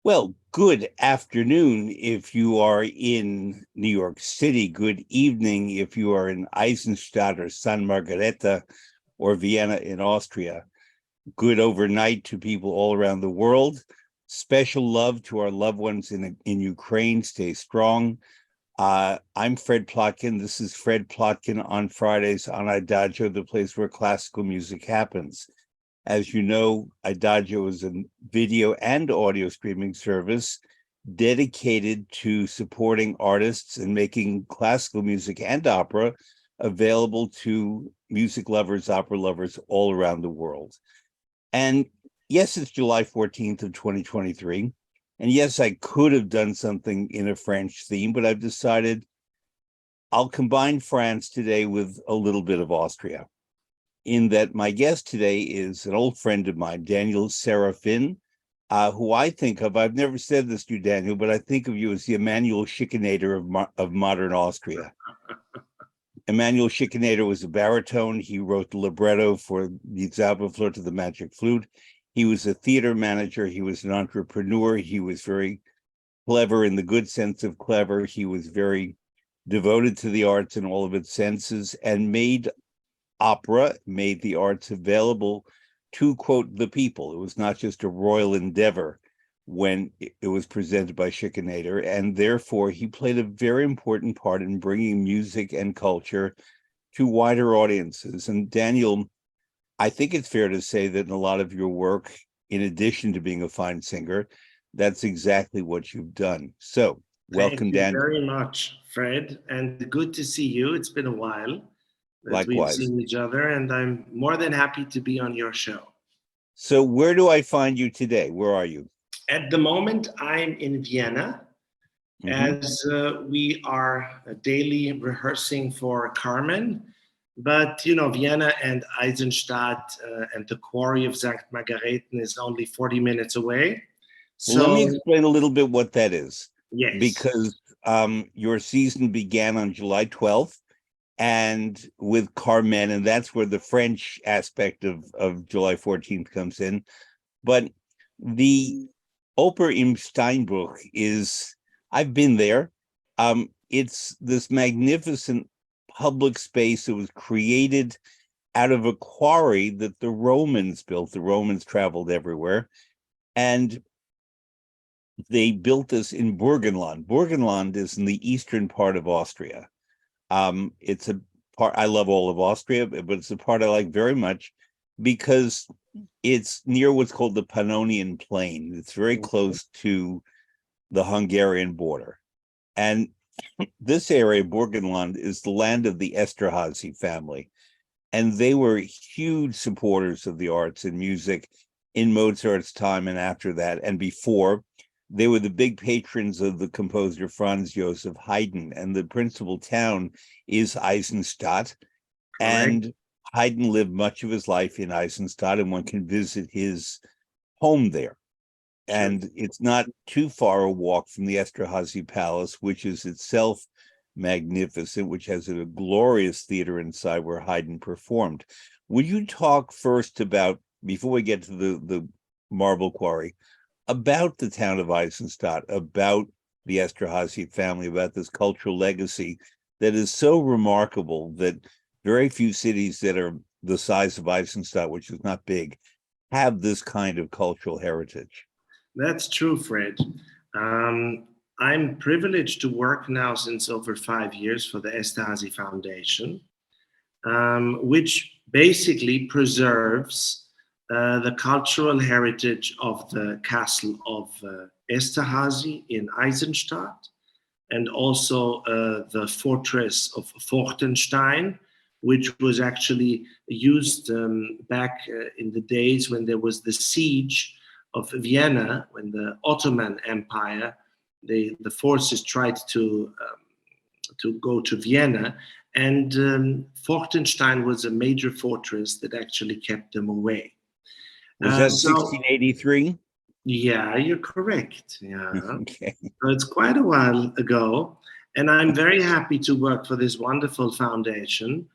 Well, good afternoon if you are in New York City. Good evening if you are in Eisenstadt or San Margareta or Vienna in Austria. Good overnight to people all around the world. Special love to our loved ones in Ukraine. Stay strong. I'm Fred Plotkin. This is Fred Plotkin on Fridays on Adagio, the place where classical music happens. As you know, Adagio is a video and audio streaming service dedicated to supporting artists and making classical music and opera available to music lovers, opera lovers all around the world. And yes, it's July 14th of 2023. And yes, I could have done something in a French theme, but I've decided I'll combine France today with a little bit of Austria, in that my guest today is an old friend of mine, Daniel Serafin, who I think of, I've never said this to you, Daniel, but I think of you as the Emanuel Schikaneder of modern Austria. Emanuel Schikaneder was a baritone. He wrote the libretto for the Zauberflöte, the Magic Flute. He was a theater manager. He was an entrepreneur. He was very clever in the good sense of clever. He was very devoted to the arts in all of its senses and made opera, made the arts available to, quote, the people. It was not just a royal endeavor when it was presented by Schikaneder, and therefore he played a very important part in bringing music and culture to wider audiences. And Daniel, I think it's fair to say that in a lot of your work, in addition to being a fine singer, that's exactly what you've done. So welcome, Daniel. Thank you very much, Fred, and good to see you. It's been a while that Likewise. we've seen each other, and I'm more than happy to be on your show. So where do I find you today? Where are you? At the moment, I'm in Vienna, as we are daily rehearsing for Carmen. But, you know, Vienna and Eisenstadt and the quarry of St. Margareten is only 40 minutes away. So let me explain a little bit what that is. Yes. Because your season began on July 12th and with Carmen, and that's where the French aspect of July 14th comes in. But the Oper im Steinbruch is, I've been there. It's this magnificent public space that was created out of a quarry that the Romans built. The Romans traveled everywhere, and they built this in Burgenland. Burgenland is in the eastern part of Austria. It's a part, I love all of Austria, but it's a part I like very much because it's near what's called the Pannonian Plain. It's very close to the Hungarian border. And this area, Burgenland, is the land of the Esterházy family. And they were huge supporters of the arts and music in Mozart's time and after that. And before, they were the big patrons of the composer Franz Joseph Haydn. And the principal town is Eisenstadt. And Haydn lived much of his life in Eisenstadt, and one can visit his home there. And it's not too far a walk from the Esterházy Palace, which is itself magnificent, which has a glorious theater inside where Haydn performed. Would you talk first about, before we get to the marble quarry, about the town of Eisenstadt, about the Esterházy family, about this cultural legacy that is so remarkable that very few cities that are the size of Eisenstadt, which is not big, have this kind of cultural heritage? That's true, Fred. I'm privileged to work now since over 5 years for the Esterházy Foundation, which basically preserves the cultural heritage of the castle of Esterházy in Eisenstadt, and also the fortress of Fortenstein, which was actually used back in the days when there was the siege of Vienna, when the Ottoman Empire, the forces tried to go to Vienna, and Fortenstein was a major fortress that actually kept them away. Was that 1683? Yeah, you're correct. Yeah. Okay. So it's quite a while ago, and I'm very happy to work for this wonderful foundation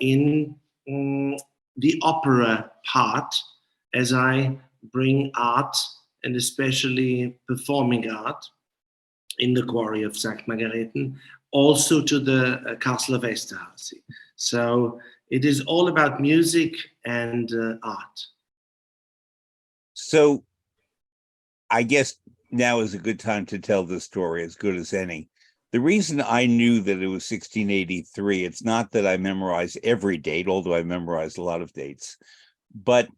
in the opera part, as I bring art and especially performing art in the quarry of St. Margarethen, also to the castle of Esterhazy. So it is all about music and art. So I guess now is a good time to tell the story, as good as any. The reason I knew that it was 1683, it's not that I memorized every date, although I memorized a lot of dates, but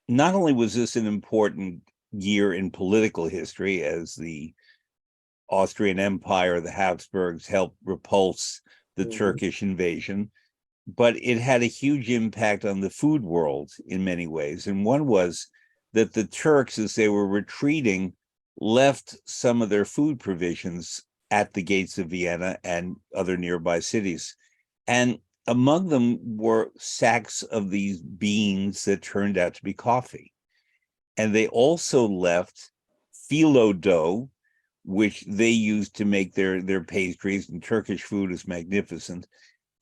not only was this an important year in political history, as the Austrian Empire, the Habsburgs, helped repulse the Turkish invasion, but it had a huge impact on the food world in many ways. And one was that the Turks, as they were retreating, left some of their food provisions at the gates of Vienna and other nearby cities. And among them were sacks of these beans that turned out to be coffee. And they also left phyllo dough, which they used to make their pastries, and Turkish food is magnificent,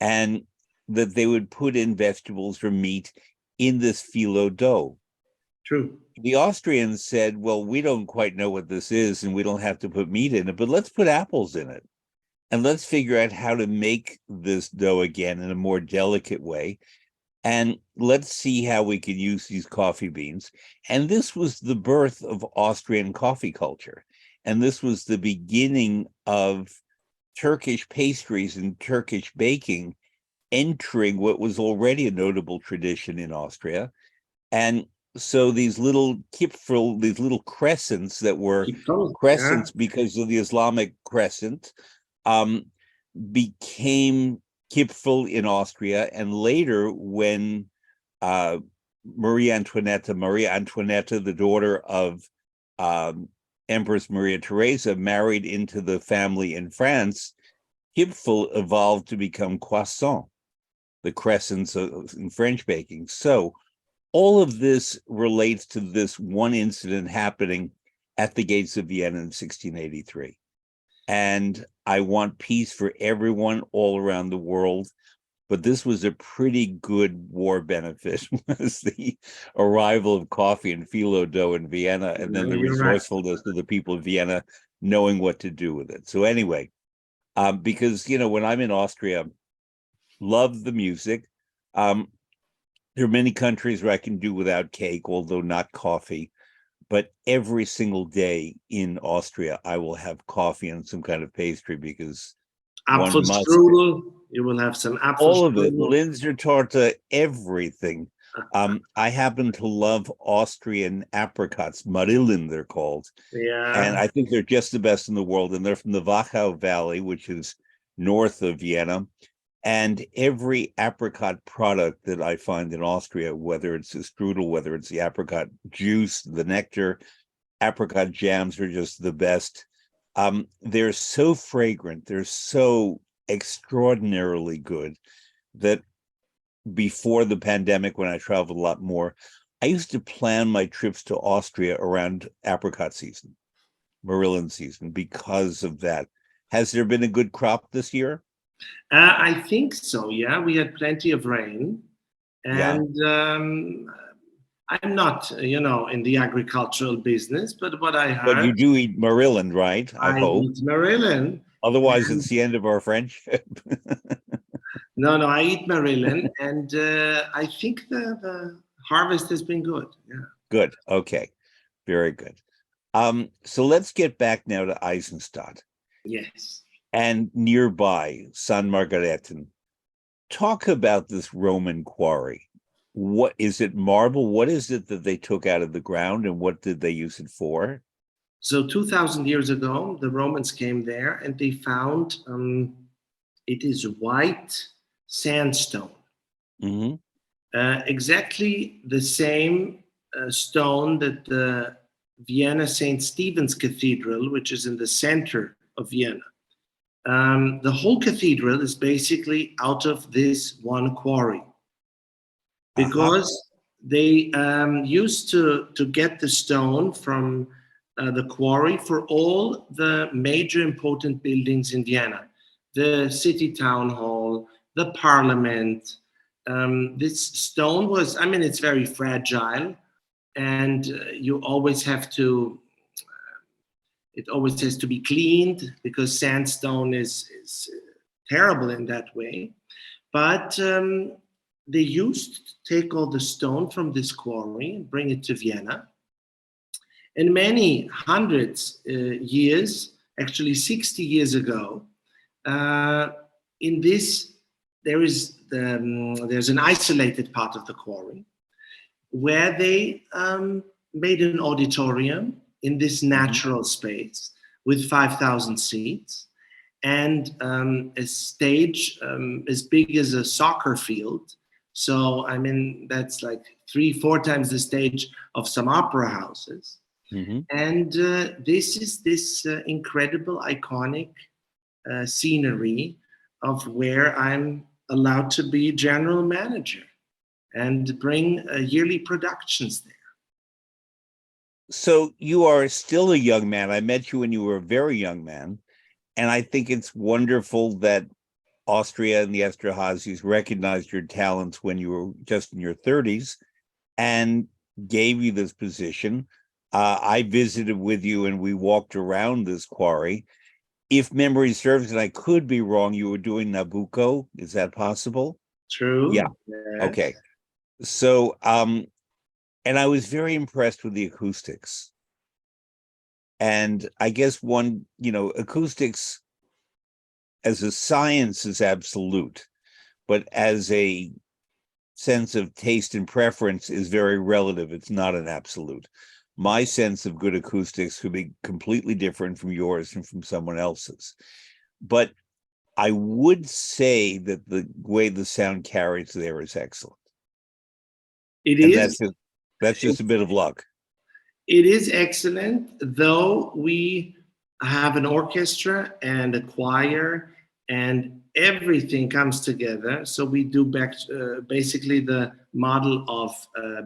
and that they would put in vegetables or meat in this phyllo dough. True. The Austrians said, well, we don't quite know what this is, and we don't have to put meat in it, but let's put apples in it. And let's figure out how to make this dough again in a more delicate way. And let's see how we could use these coffee beans. And this was the birth of Austrian coffee culture. And this was the beginning of Turkish pastries and Turkish baking entering what was already a notable tradition in Austria. And so these little kipfel, these little crescents that were crescents because of the Islamic crescent, became kipfel in Austria. And later, when Marie Antoinette, the daughter of Empress Maria Theresa, married into the family in France, kipfel evolved to become croissant, the crescents in French baking. So all of this relates to this one incident happening at the gates of Vienna in 1683. And I want peace for everyone all around the world. But this was a pretty good war benefit, was the arrival of coffee and phyllo dough in Vienna, and then the resourcefulness of the people of Vienna knowing what to do with it. So anyway, because, when I'm in Austria, love the music. There are many countries where I can do without cake, although not coffee. But every single day in Austria, I will have coffee and some kind of pastry because apple one must. strudel. You will have some apple All of strudel. it, Linzer torta, everything. I happen to love Austrian apricots, Marillen they're called. Yeah. And I think they're just the best in the world. And they're from the Wachau Valley, which is north of Vienna. And every apricot product that I find in Austria, whether it's the strudel, whether it's the apricot juice, the nectar, apricot jams are just the best. They're so fragrant. They're so extraordinarily good that before the pandemic, when I traveled a lot more, I used to plan my trips to Austria around apricot season, Marillen season, because of that. Has there been a good crop this year? I think so. Yeah, we had plenty of rain, and I'm not, in the agricultural business, but what I heard. But you do eat Marillen, right? I hope. Eat Marillen. Otherwise, it's the end of our friendship. No, I eat Marillen, and I think the harvest has been good. Yeah. Good. Okay. Very good. So let's get back now to Eisenstadt. Yes. And nearby, San Margarethen. Talk about this Roman quarry. What is it? Marble? What is it that they took out of the ground, and what did they use it for? So 2,000 years ago, the Romans came there and they found it is white sandstone. Mm-hmm. Exactly the same stone that the Vienna St. Stephen's Cathedral, which is in the center of Vienna. The whole cathedral is basically out of this one quarry, because they used to get the stone from the quarry for all the major important buildings in Vienna, the city town hall, the parliament. This stone was, it's very fragile, and you always have to It always has to be cleaned because sandstone is terrible in that way. But they used to take all the stone from this quarry and bring it to Vienna. And many hundreds years, actually 60 years ago, in this, there's an isolated part of the quarry where they made an auditorium in this natural space with 5,000 seats and a stage as big as a soccer field. So, I mean, that's like 3-4 times the stage of some opera houses. And this is this incredible, iconic scenery of where I'm allowed to be general manager and bring yearly productions there. So you are still a young man. I met you when you were a very young man. And I think it's wonderful that Austria and the Esterházys recognized your talents when you were just in your 30s and gave you this position. I visited with you and we walked around this quarry. If memory serves, and I could be wrong, you were doing Nabucco. Is that possible? True. Yeah. Yes. Okay. So, and I was very impressed with the acoustics. And I guess acoustics as a science is absolute, but as a sense of taste and preference is very relative. It's not an absolute. My sense of good acoustics could be completely different from yours and from someone else's. But I would say that the way the sound carries there is excellent. It And is. That's just a bit of luck. It is excellent, though we have an orchestra and a choir and everything comes together. So we do basically the model of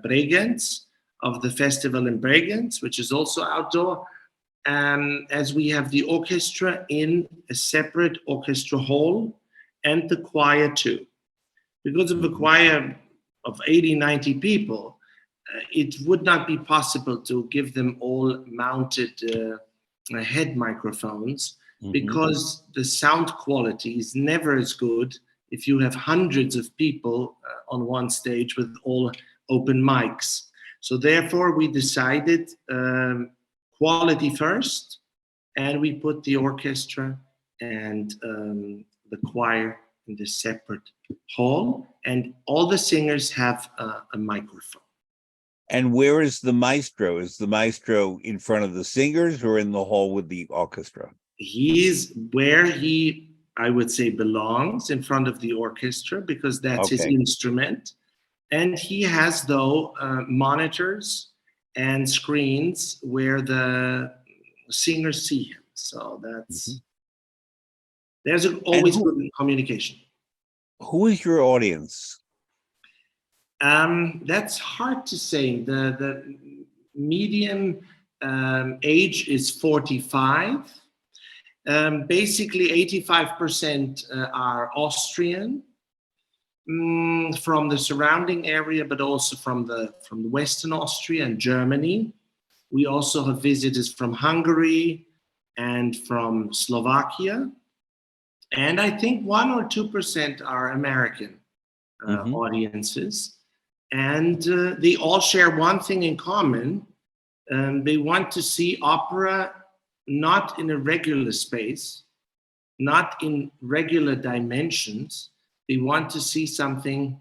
Bregenz, of the festival in Bregenz, which is also outdoor, as we have the orchestra in a separate orchestra hall and the choir too. Because of a choir of 80, 90 people, it would not be possible to give them all mounted head microphones because the sound quality is never as good if you have hundreds of people on one stage with all open mics. So therefore, we decided quality first, and we put the orchestra and the choir in the separate hall, and all the singers have a microphone. And where is the maestro? Is the maestro in front of the singers or in the hall with the orchestra? He's where he, I would say, belongs, in front of the orchestra, because that's his instrument. And he has, though, monitors and screens where the singers see him. So that's there's always good communication. Who is your audience? That's hard to say. The median age is 45. Basically, 85% are Austrian, from the surrounding area, but also from the Western Austria and Germany. We also have visitors from Hungary and from Slovakia. And I think 1 or 2% are American audiences. And they all share one thing in common. They want to see opera not in a regular space, not in regular dimensions. They want to see something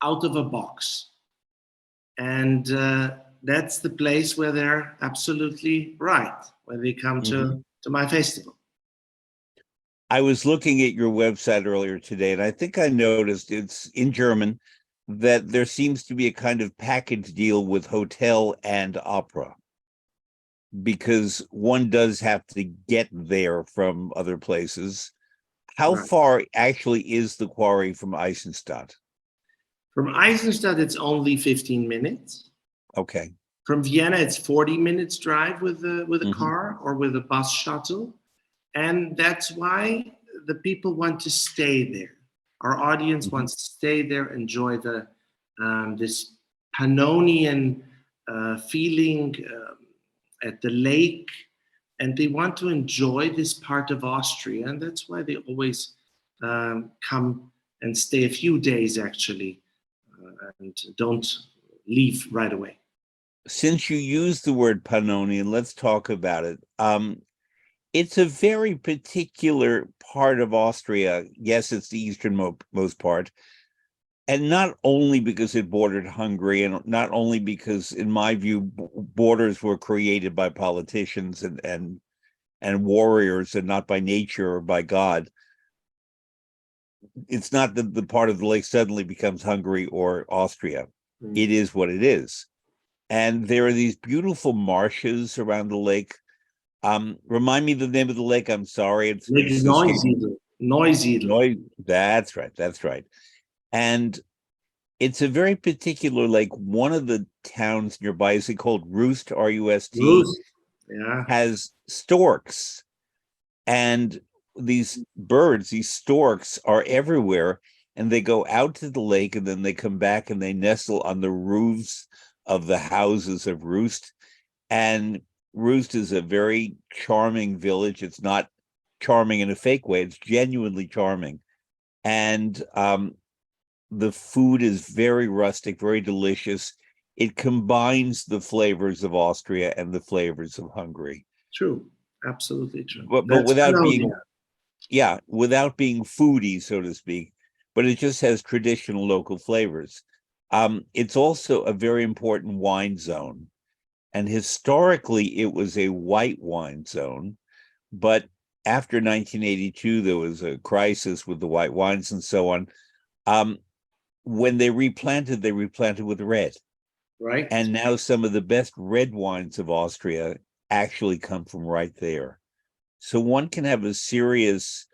out of a box. And that's the place where they're absolutely right, when they come to my festival. I was looking at your website earlier today, and I think I noticed it's in German that there seems to be a kind of package deal with hotel and opera, because one does have to get there from other places. How far actually is the quarry from Eisenstadt? From Eisenstadt, it's only 15 minutes. Okay. From Vienna, it's 40 minutes drive with a car or with a bus shuttle. And that's why the people want to stay there. Our audience wants to stay there, enjoy the this Pannonian feeling at the lake, and they want to enjoy this part of Austria, and that's why they always come and stay a few days actually, and don't leave right away. Since you use the word Pannonian, let's talk about it. It's a very particular part of Austria. Yes, it's the easternmost part. And not only because it bordered Hungary, and not only because, in my view, borders were created by politicians and warriors and not by nature or by God. It's not that the part of the lake suddenly becomes Hungary or Austria. It is what it is. And there are these beautiful marshes around the lake. Remind me the name of the lake. I'm sorry. It's Neusiedl. That's right. That's right. And it's a very particular lake. One of the towns nearby, is it called Rust, R-U-S-T? Rust, yeah. Has storks. And these birds, these storks, are everywhere. And they go out to the lake, and then they come back and they nestle on the roofs of the houses of Rust. And Rust is a very charming village. It's not charming in a fake way. It's genuinely charming. And the food is very rustic, very delicious. It combines the flavors of Austria and the flavors of Hungary. True, absolutely true. But without being, without being foodie, so to speak. But it just has traditional local flavors. It's also a very important wine zone. And historically, it was a white wine zone. But after 1982, there was a crisis with the white wines and so on. When they replanted with red. Right. And now some of the best red wines of Austria actually come from right there. So one can have a serious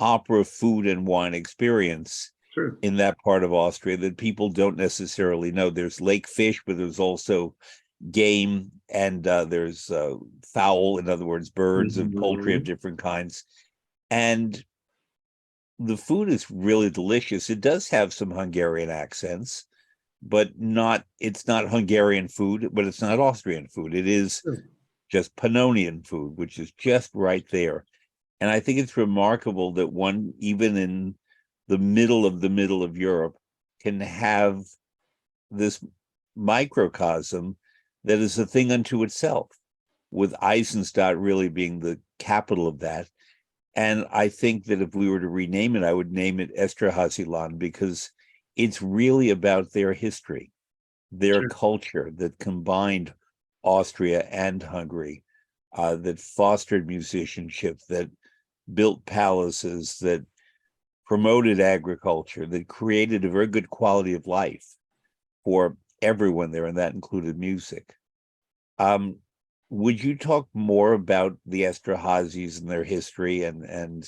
opera, food, and wine experience in that part of Austria that people don't necessarily know. There's lake fish, but there's also game, and there's fowl, in other words, birds and poultry of different kinds. And the food is really delicious. It does have some Hungarian accents, but it's not Hungarian food, but it's not Austrian food. It is just Pannonian food, which is just right there. And I think it's remarkable that one, even in the middle of Europe, can have this microcosm that is a thing unto itself, with Eisenstadt really being the capital of that. And I think that if we were to rename it, I would name it Esterházy-land, because it's really about their history, their culture that combined Austria and Hungary, that fostered musicianship, that built palaces, that promoted agriculture, that created a very good quality of life for everyone there, and that included music. Would you talk more about the Esterházys and their history and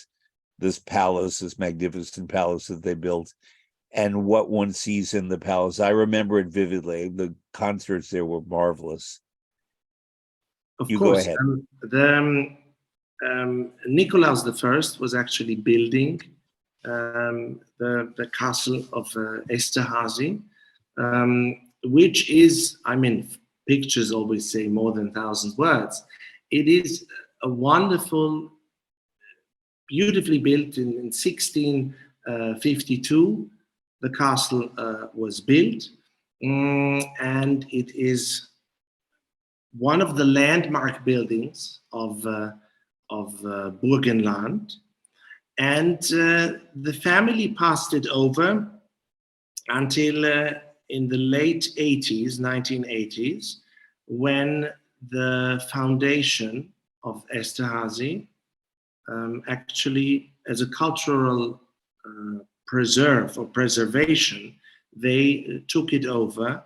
this palace, this magnificent palace that they built, and what one sees in the palace? I remember it vividly. The concerts there were marvelous. Of you course, go ahead. Nikolaus I was actually building the castle of Esterházy, which is, I mean, pictures always say more than 1,000 words. It is a wonderful, beautifully built in 1652. The castle was built, and it is one of the landmark buildings of Burgenland. And the family passed it over until in the late 80s, 1980s, when the foundation of Esterházy actually, as a cultural preservation, they took it over.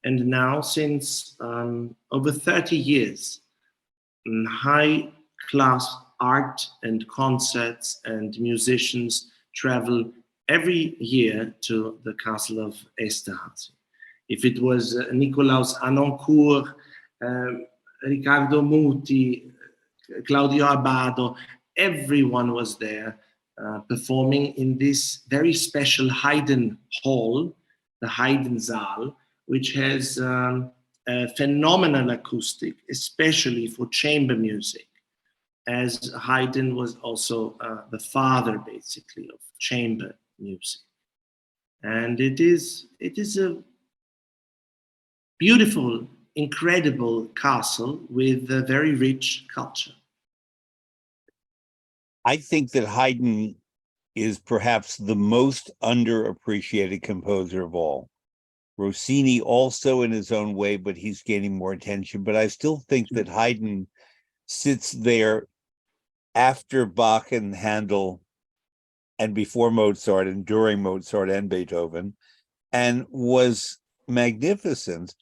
And now, since over 30 years, high-class art and concerts and musicians travel every year to the castle of Esterházy. If it was Nikolaus Anoncourt, Riccardo Muti, Claudio Abbado, everyone was there performing in this very special Haydn hall, the Haydn Saal, which has a phenomenal acoustic, especially for chamber music. as Haydn was also the father, basically, of chamber music. And it is a beautiful, incredible castle with a very rich culture. I think that Haydn is perhaps the most underappreciated composer of all. Rossini also in his own way, but he's gaining more attention. But I still think that Haydn sits there after Bach and Handel and before Mozart and during Mozart and Beethoven, and was magnificent,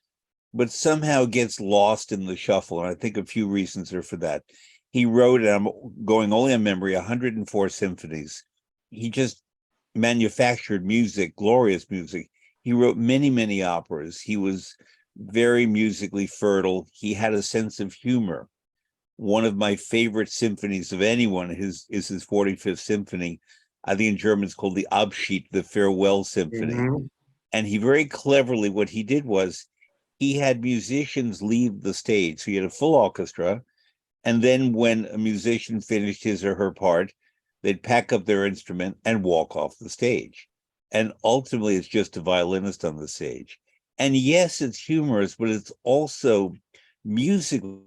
but somehow gets lost in the shuffle. And I think a few reasons are for that. He wrote, and I'm going only on memory, 104 symphonies. He just manufactured music, glorious music. He wrote many, many operas. He was very musically fertile. He had a sense of humor. One of my favorite symphonies of anyone is his 45th symphony. I think in German it's called the Abschied, the Farewell Symphony. Mhm. And he very cleverly, what he did was he had musicians leave the stage. So he had a full orchestra. And then when a musician finished his or her part, they'd pack up their instrument and walk off the stage. And ultimately, it's just a violinist on the stage. And yes, it's humorous, but it's also musically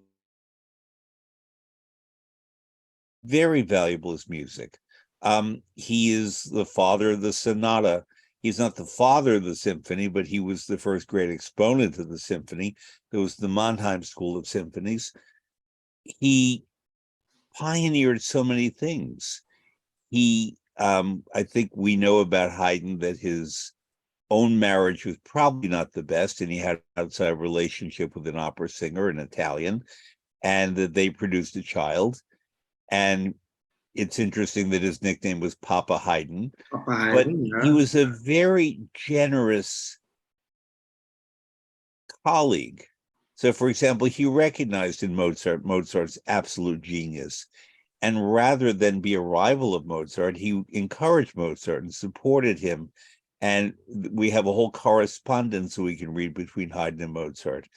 very valuable as music. He is the father of the sonata. He's not the father of the symphony, but he was the first great exponent of the symphony. There was the Mannheim School of Symphonies. He pioneered so many things. I think we know about Haydn that his own marriage was probably not the best, and he had an outside relationship with an opera singer, an Italian, and that they produced a child. And it's interesting that his nickname was Papa Haydn, Papa but Haydn, he yeah. was a very generous colleague. So, for example, he recognized in Mozart's absolute genius. And rather than be a rival of Mozart, he encouraged Mozart and supported him. And we have a whole correspondence we can read between Haydn and Mozart.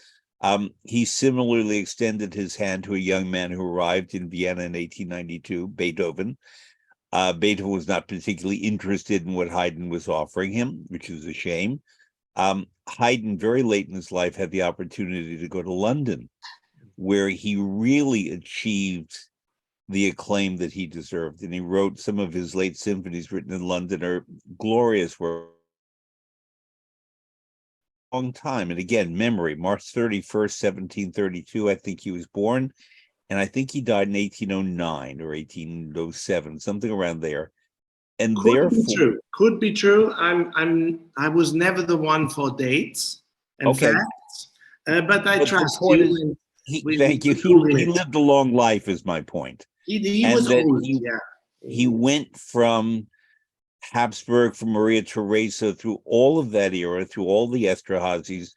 He similarly extended his hand to a young man who arrived in Vienna in 1892, Beethoven. Beethoven was not particularly interested in what Haydn was offering him, which is a shame. Haydn, very late in his life, had the opportunity to go to London, where he really achieved the acclaim that he deserved. And he wrote some of his late symphonies written in London are glorious work. Long time. And again, memory, March 31st, 1732, I think he was born. And I think he died in 1809 or 1807, something around there. And Could be therefore, true. Could be true. I was never the one for dates and okay, facts, but I but the trust point you, is, and we thank you. could Google He it. lived a long life, is my point. He was And that old, yeah. he went from Habsburg, from Maria Theresa, through all of that era, through all the Esterházys,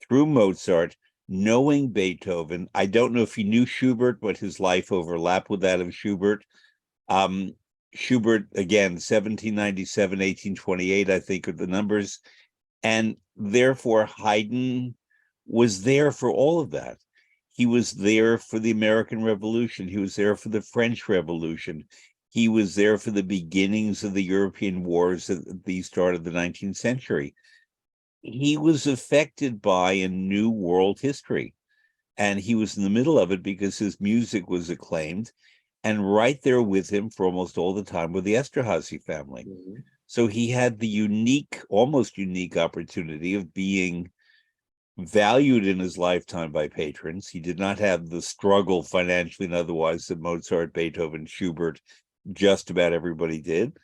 through Mozart, knowing Beethoven. I don't know if he knew Schubert, but his life overlapped with that of Schubert. Um, Schubert, again, 1797, 1828, I think are the numbers. And therefore, Haydn was there for all of that. He was there for the American Revolution. He was there for the French Revolution. He was there for the beginnings of the European wars at the start of the 19th century. He was affected by a new world history, and he was in the middle of it because his music was acclaimed. And right there with him for almost all the time were the Esterházy family. Mhm. So he had the unique, almost unique opportunity of being valued in his lifetime by patrons. He did not have the struggle financially and otherwise that Mozart, Beethoven, Schubert, just about everybody did.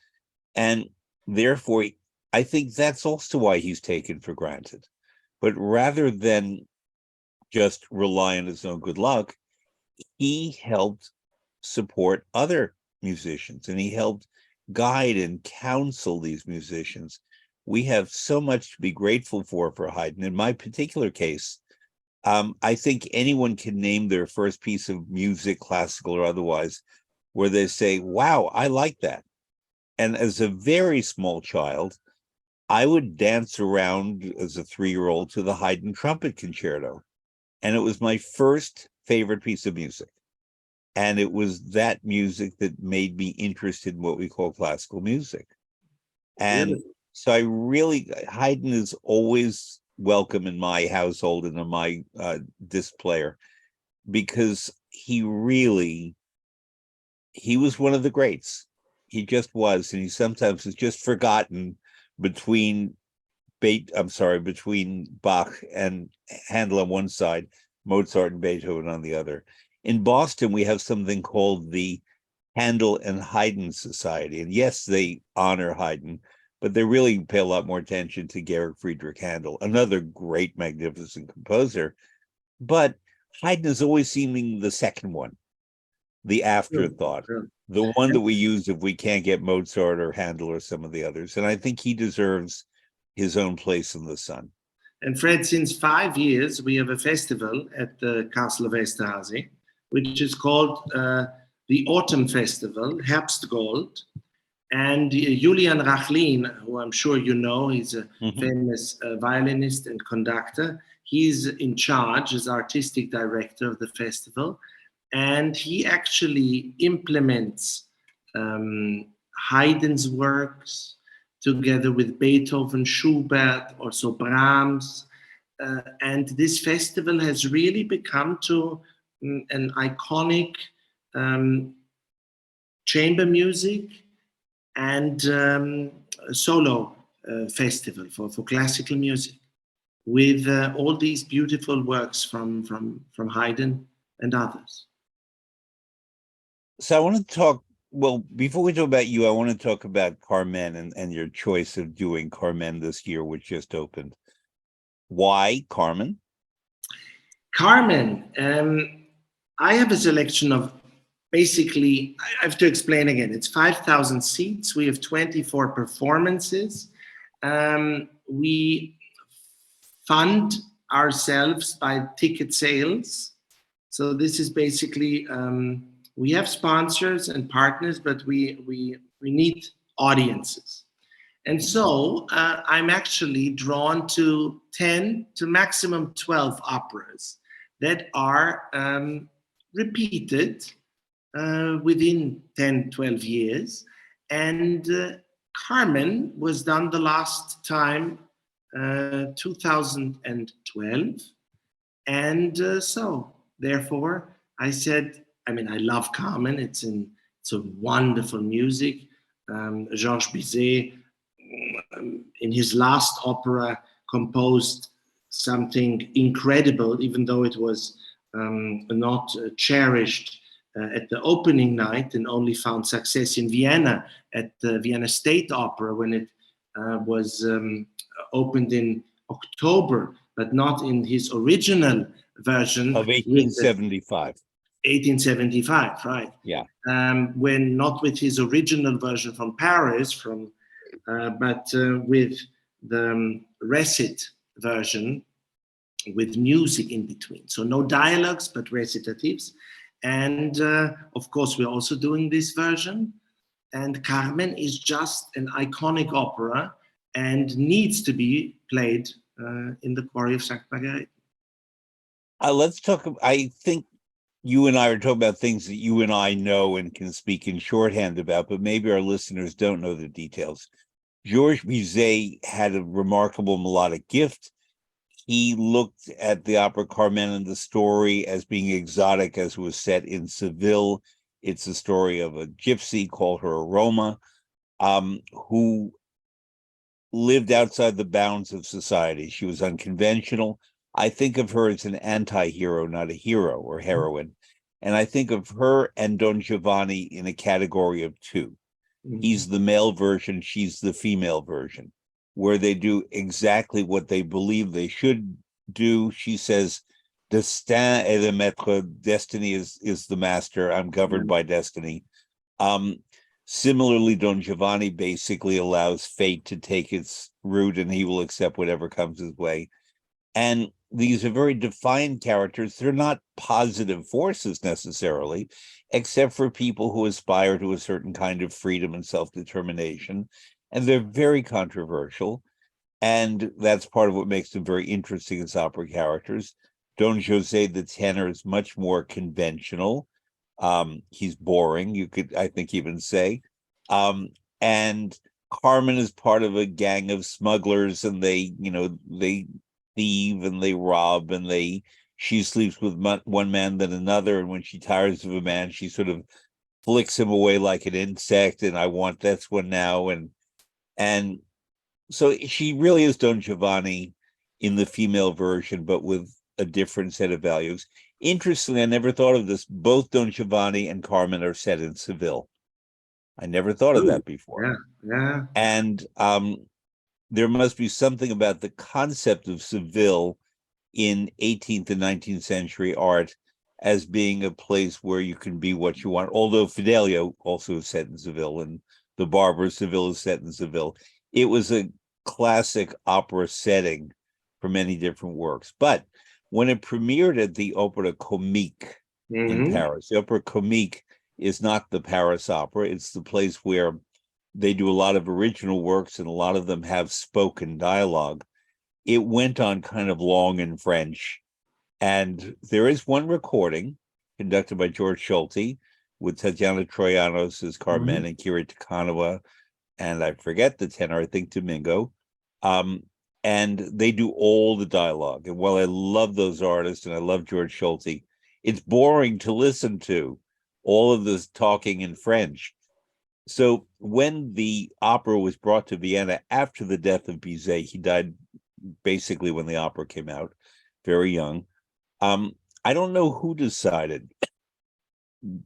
And therefore, I think that's also why he's taken for granted. But rather than just rely on his own good luck, he helped support other musicians and he helped guide and counsel these musicians. We have so much to be grateful for Haydn. In my particular case, I think anyone can name their first piece of music, classical or otherwise, where they say, wow, I like that. And as a very small child, I would dance around as a 3-year-old to the Haydn trumpet concerto. And it was my first favorite piece of music. And it was that music that made me interested in what we call classical music. And Really? so I really, Haydn is always welcome in my household and in my disc player, because he was one of the greats. He just was, and he sometimes is just forgotten between between Bach and Handel on one side, Mozart and Beethoven on the other. In Boston, we have something called the Handel and Haydn Society. And yes, they honor Haydn, but they really pay a lot more attention to Georg Friedrich Handel, another great, magnificent composer. But Haydn is always seeming the second one, the True, afterthought, true. the one that we use if we can't get Mozart or Handel or some of the others. And I think he deserves his own place in the sun. And Fred, since 5 years, we have a festival at the Castle of Esterhazy, which is called the Autumn Festival, Herbstgold. And Julian Rachlin, who I'm sure you know, he's a famous violinist and conductor. He's in charge as artistic director of the festival. And he actually implements Haydn's works together with Beethoven, Schubert, also Brahms. And this festival has really become to an iconic chamber music and solo festival for classical music, with all these beautiful works from Haydn and others. So I want to talk, well, before we talk about you, I want to talk about Carmen and your choice of doing Carmen this year, which just opened. Why Carmen? Carmen, I have a selection of, basically, I have to explain again. It's 5,000 seats. We have 24 performances. We fund ourselves by ticket sales. So this is basically, we have sponsors and partners, but we need audiences. And so I'm actually drawn to 10 to maximum 12 operas that are repeated within 10, 12 years. And Carmen was done the last time, 2012. And so, therefore, I said, I mean, I love Carmen. It's a wonderful music. Georges Bizet, in his last opera, composed something incredible, even though it was not cherished at the opening night and only found success in Vienna at the Vienna State Opera when it was opened in October, but not in his original version Of 1875. 1875, right? Yeah. When not with his original version from Paris, but with the recit version with music in between. So no dialogues, but recitatives. And of course, we're also doing this version. And Carmen is just an iconic opera and needs to be played in the quarry of St. Marguerite. Let's talk. I think you and I are talking about things that you and I know and can speak in shorthand about, but maybe our listeners don't know the details. Georges Bizet had a remarkable melodic gift. He looked at the opera Carmen and the story as being exotic, as it was set in Seville. It's a story of a gypsy, called her Aroma, who lived outside the bounds of society. She was unconventional. I think of her as an anti-hero, not a hero or heroine. And I think of her and Don Giovanni in a category of two. He's the male version, she's the female version, where they do exactly what they believe they should do. She says, Destin est le maître, destiny is the master, I'm governed by destiny. Similarly, Don Giovanni basically allows fate to take its route and he will accept whatever comes his way. And these are very defined characters. They're not positive forces necessarily, except for people who aspire to a certain kind of freedom and self-determination. And they're very controversial. And that's part of what makes them very interesting as opera characters. Don José, the tenor, is much more conventional. He's boring, you could, I think, even say. And Carmen is part of a gang of smugglers, and they thieve and they rob, and she sleeps with one man then another, and when she tires of a man, she sort of flicks him away like an insect, and I want that's one now, and so she really is Don Giovanni in the female version, but with a different set of values. Interestingly, I never thought of this. Both Don Giovanni and Carmen are set in Seville. I never thought of Ooh, that before. yeah, yeah. And there must be something about the concept of Seville in 18th and 19th century art as being a place where you can be what you want. Although Fidelio also is set in Seville, and The Barber of Seville is set in Seville. It was a classic opera setting for many different works. But when it premiered at the Opera Comique in Paris, the Opera Comique is not the Paris Opera. It's the place where they do a lot of original works, and a lot of them have spoken dialogue. It went on kind of long in French. And there is one recording conducted by George Schulte with Tatiana Troyanos as Carmen and Kira Takanawa, and I forget the tenor, I think Domingo. And they do all the dialogue. And while I love those artists and I love George Schulte, it's boring to listen to all of this talking in French. So when the opera was brought to Vienna after the death of Bizet, he died basically when the opera came out, very young. I don't know who decided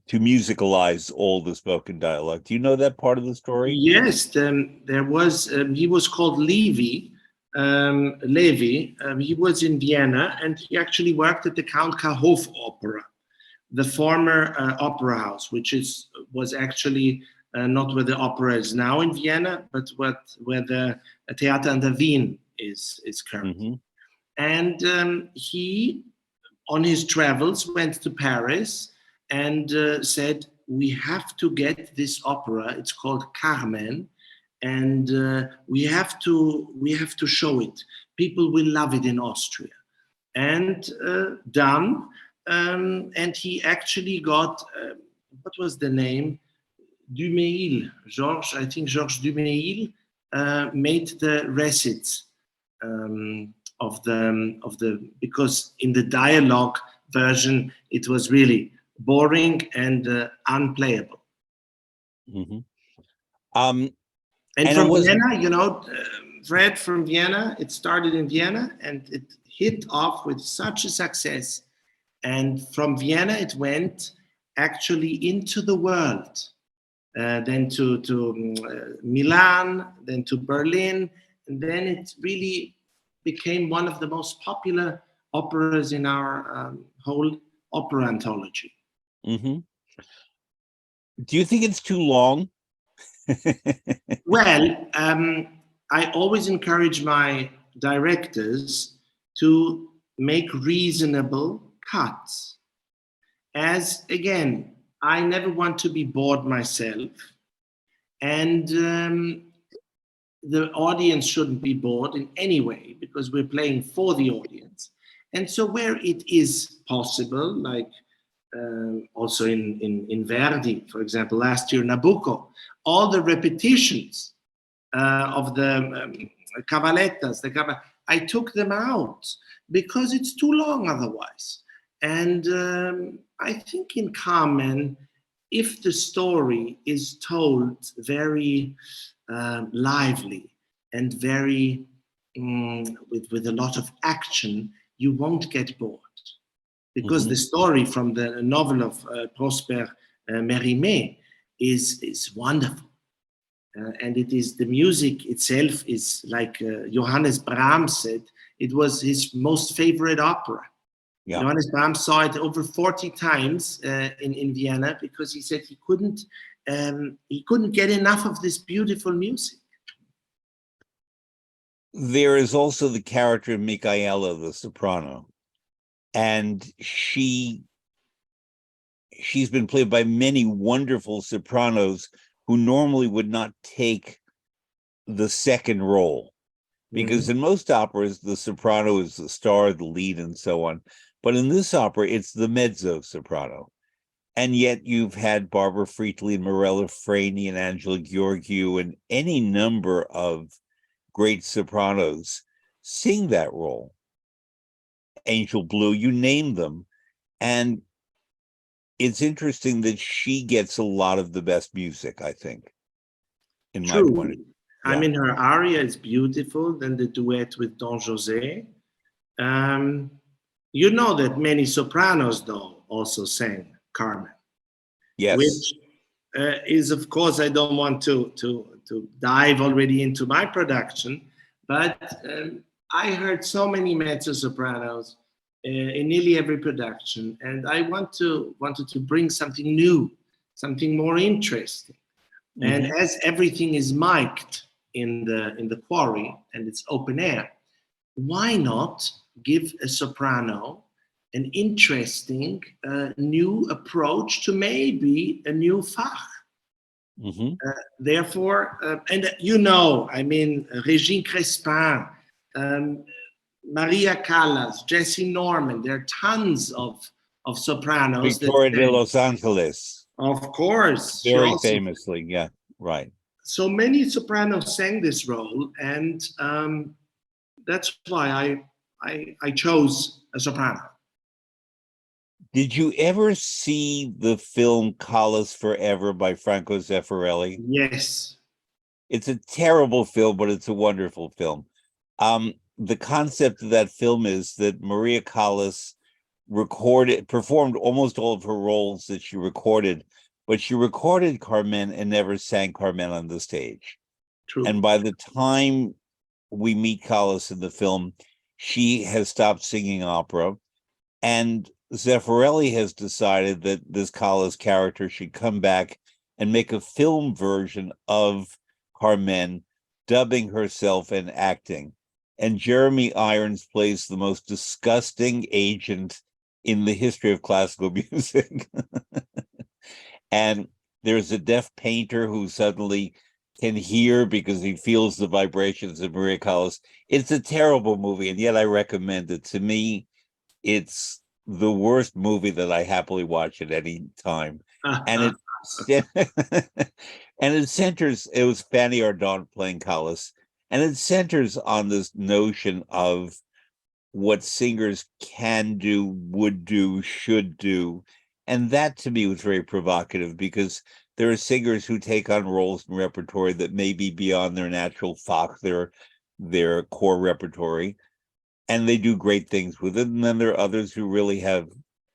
to musicalize all the spoken dialogue. Do you know that part of the story? Yes, there was, he was called Levy. Levy. He was in Vienna, and he actually worked at the Count Kahof Opera, the former opera house, which was actually not where the opera is now in Vienna, but where the Theater an der Wien is currently. And he, on his travels, went to Paris and said, we have to get this opera. It's called Carmen, and we have to show it. People will love it in Austria. And done. And he actually got, what was the name? Duméil, Georges, I think Georges Duméil made the recits of the, because in the dialogue version, it was really boring and unplayable. And from Vienna, Fred, from Vienna, it started in Vienna and it hit off with such a success. And from Vienna, it went actually into the world. Then to Milan, then to Berlin, and then it really became one of the most popular operas in our whole opera anthology. Do you think it's too long? Well, I always encourage my directors to make reasonable cuts. As, again, I never want to be bored myself, and the audience shouldn't be bored in any way, because we're playing for the audience. And so where it is possible, like also in Verdi, for example, last year, Nabucco, all the repetitions of the cavallettas, I took them out because it's too long otherwise. And I think in Carmen, if the story is told very lively and very with a lot of action, you won't get bored. Because the story from the novel of Prosper Mérimée is wonderful. And it is, the music itself is like Johannes Brahms said, it was his most favorite opera. Yeah. Johannes Brahms saw it over 40 times in Vienna, because he said he couldn't get enough of this beautiful music. There is also the character of Micaela, the soprano, and she's been played by many wonderful sopranos who normally would not take the second role, because in most operas the soprano is the star, the lead, and so on. But in this opera, it's the mezzo soprano. And yet you've had Barbara Friedli and Morella Freni and Angela Gheorghiu and any number of great sopranos sing that role. Angel Blue, you name them. And it's interesting that she gets a lot of the best music, I think, in my point of True. view. I Yeah. mean, her aria is beautiful. Then the duet with Don José. Um, you know that many sopranos, though, also sang Carmen, Yes. which is, of course, I don't want to dive already into my production, but I heard so many mezzo sopranos in nearly every production, and I wanted to bring something new, something more interesting. And Mhm. as everything is mic'd in the quarry and it's open air, why not give a soprano an interesting new approach to maybe a new fach? Mhm. Therefore, and you know, I mean, Regine Crespin, um, Maria Callas, Jessie Norman, there are tons of sopranos that Victoria de sang. Los Angeles, Of course, she very also, famously. Yeah, right. so many sopranos sang this role, and that's why I chose a soprano. Did you ever see the film Callas Forever by Franco Zeffirelli? Yes. It's a terrible film, but it's a wonderful film. The concept of that film is that Maria Callas performed almost all of her roles that she recorded, but she recorded Carmen and never sang Carmen on the stage. And True. by the time we meet Callas in the film, she has stopped singing opera. And Zeffirelli has decided that this Callas character should come back and make a film version of Carmen, dubbing herself and acting. And Jeremy Irons plays the most disgusting agent in the history of classical music. And there's a deaf painter who suddenly can hear because he feels the vibrations of Maria Callas. It's a terrible movie, and yet I recommend it. To me, it's the worst movie that I happily watch at any time. And it and it centers, it was Fanny Ardant playing Callas, and it centers on this notion of what singers can do, would do, should do. And that to me was very provocative because there are singers who take on roles in repertory that may be beyond their natural fach, their core repertory, and they do great things with it. And then there are others who really have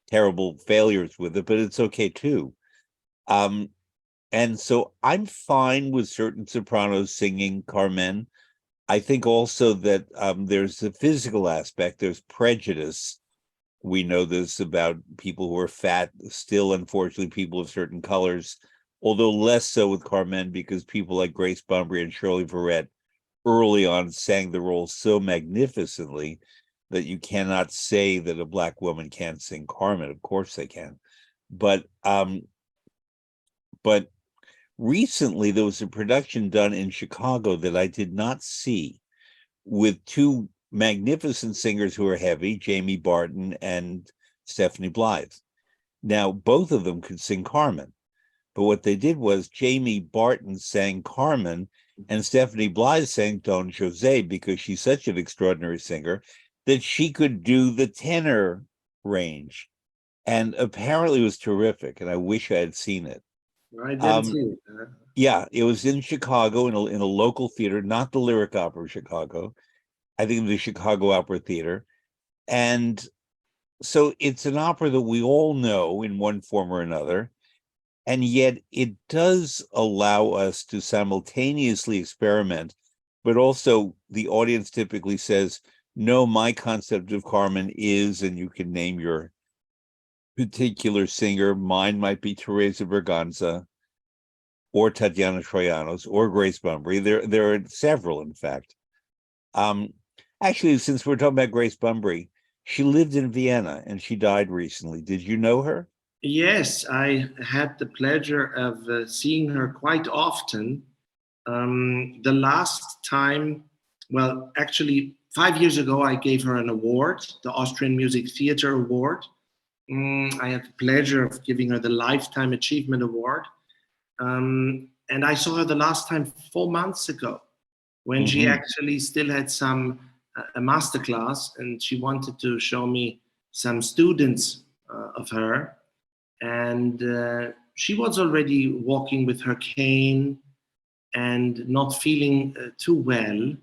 terrible failures with it, but it's okay too. Um, and so I'm fine with certain sopranos singing Carmen. I think also that there's the physical aspect, there's prejudice. We know this about people who are fat, still, unfortunately, people of certain colors, although less so with Carmen because people like Grace Bumbry and Shirley Verrett early on sang the role so magnificently that you cannot say that a Black woman can't sing Carmen. Of course they can. But but recently there was a production done in Chicago that I did not see with two magnificent singers who are heavy, Jamie Barton and Stephanie Blythe. Now, both of them could sing Carmen, but what they did was Jamie Barton sang Carmen and Stephanie Blythe sang Don Jose because she's such an extraordinary singer that she could do the tenor range. And apparently it was terrific, and I wish I had seen it. I didn't Um, see it. yeah, it was in Chicago in a local theater, not the Lyric Opera of Chicago. I think the Chicago Opera Theater. And so it's an opera that we all know in one form or another. And yet it does allow us to simultaneously experiment, but also the audience typically says, no, my concept of Carmen is, and you can name your particular singer. Mine might be Teresa Berganza or Tatiana Troyanos or Grace Bumbry. There are several, in fact. Um, Actually, since we're talking about Grace Bumbry, she lived in Vienna and she died recently. Did you know her? Yes, I had the pleasure of seeing her quite often. The last time, well, actually, 5 years ago, I gave her an award, the Austrian Music Theater Award. I had the pleasure of giving her the Lifetime Achievement Award. And I saw her the last time 4 months ago, when she actually still had a master class, and she wanted to show me some students of her. And she was already walking with her cane and not feeling too well.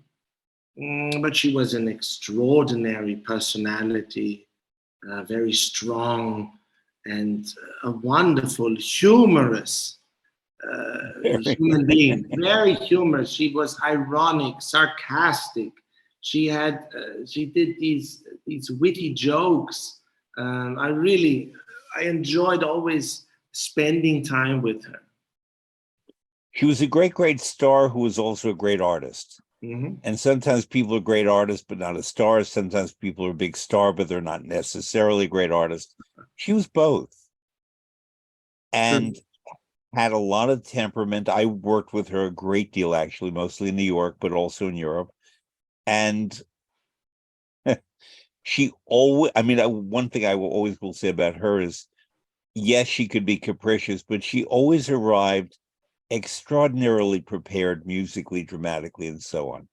But she was an extraordinary personality, very strong, and a wonderful, humorous human being. Very humorous. She was ironic, sarcastic. She did these witty jokes. I enjoyed always spending time with her. She was a great star who was also a great artist. And sometimes people are great artists, but not a star. Sometimes people are a big star, but they're not necessarily a great artist. She was both. And had a lot of temperament. I worked with her a great deal, actually, mostly in New York, but also in Europe. And she always, one thing I always will say about her is, yes, she could be capricious, but she always arrived extraordinarily prepared musically, dramatically, and so on.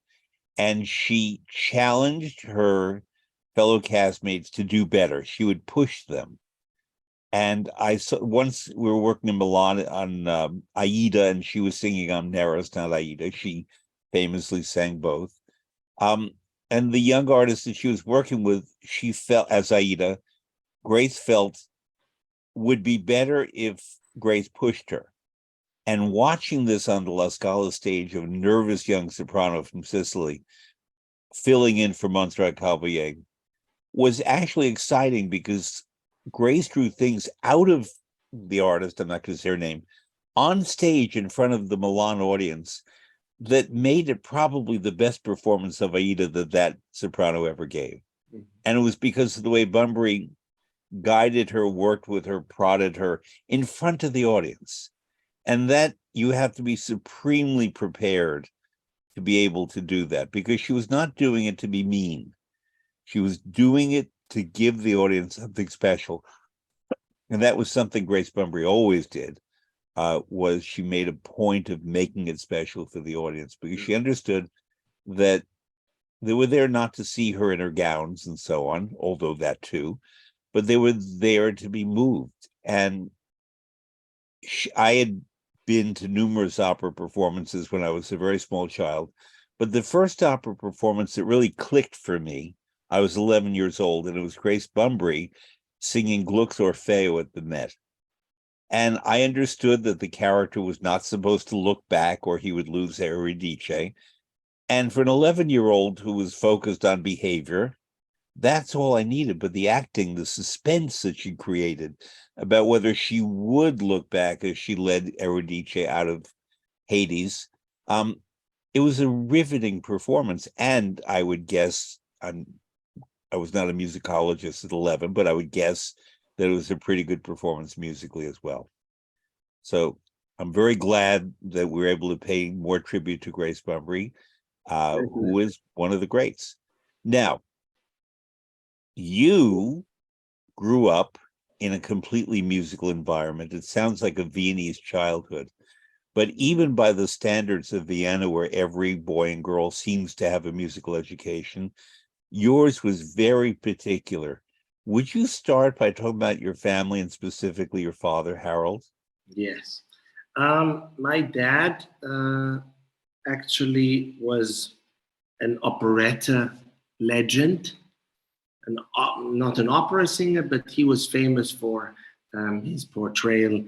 And she challenged her fellow castmates to do better. She would push them. And I saw once we were working in Milan on Aida, and she was singing Amneris, not Aida. She famously sang both. And the young artist that she was working with, she felt, as Aida, Grace felt would be better if Grace pushed her. And watching this on the La Scala stage of a nervous young soprano from Sicily, filling in for Montserrat Caballé, was actually exciting because Grace drew things out of the artist, I'm not going to say her name, on stage in front of the Milan audience that made it probably the best performance of Aida that soprano ever gave. And it was because of the way Bunbury guided her, worked with her, prodded her in front of the audience. And that you have to be supremely prepared to be able to do that, because she was not doing it to be mean. She was doing it to give the audience something special. And that was something Grace Bunbury always did, was she made a point of making it special for the audience, because she understood that they were there not to see her in her gowns and so on, although that too, but they were there to be moved. And I had been to numerous opera performances when I was a very small child, but the first opera performance that really clicked for me, I was 11 years old, and it was Grace Bunbury singing Gluck's Orfeo at the Met. And I understood that the character was not supposed to look back or he would lose Eurydice. And for an 11-year-old who was focused on behavior, that's all I needed. But the acting, the suspense that she created about whether she would look back as she led Eurydice out of Hades, it was a riveting performance. And I would guess, I was not a musicologist at 11, but I would guess that it was a pretty good performance musically as well. So I'm very glad that we were able to pay more tribute to Grace Bunbury, who is one of the greats. Now, you grew up in a completely musical environment. It sounds like a Viennese childhood, but even by the standards of Vienna, where every boy and girl seems to have a musical education, yours was very particular. Would you start by talking about your family and specifically your father, Harold? Yes. My dad actually was an operetta legend, not an opera singer, but he was famous for his portrayal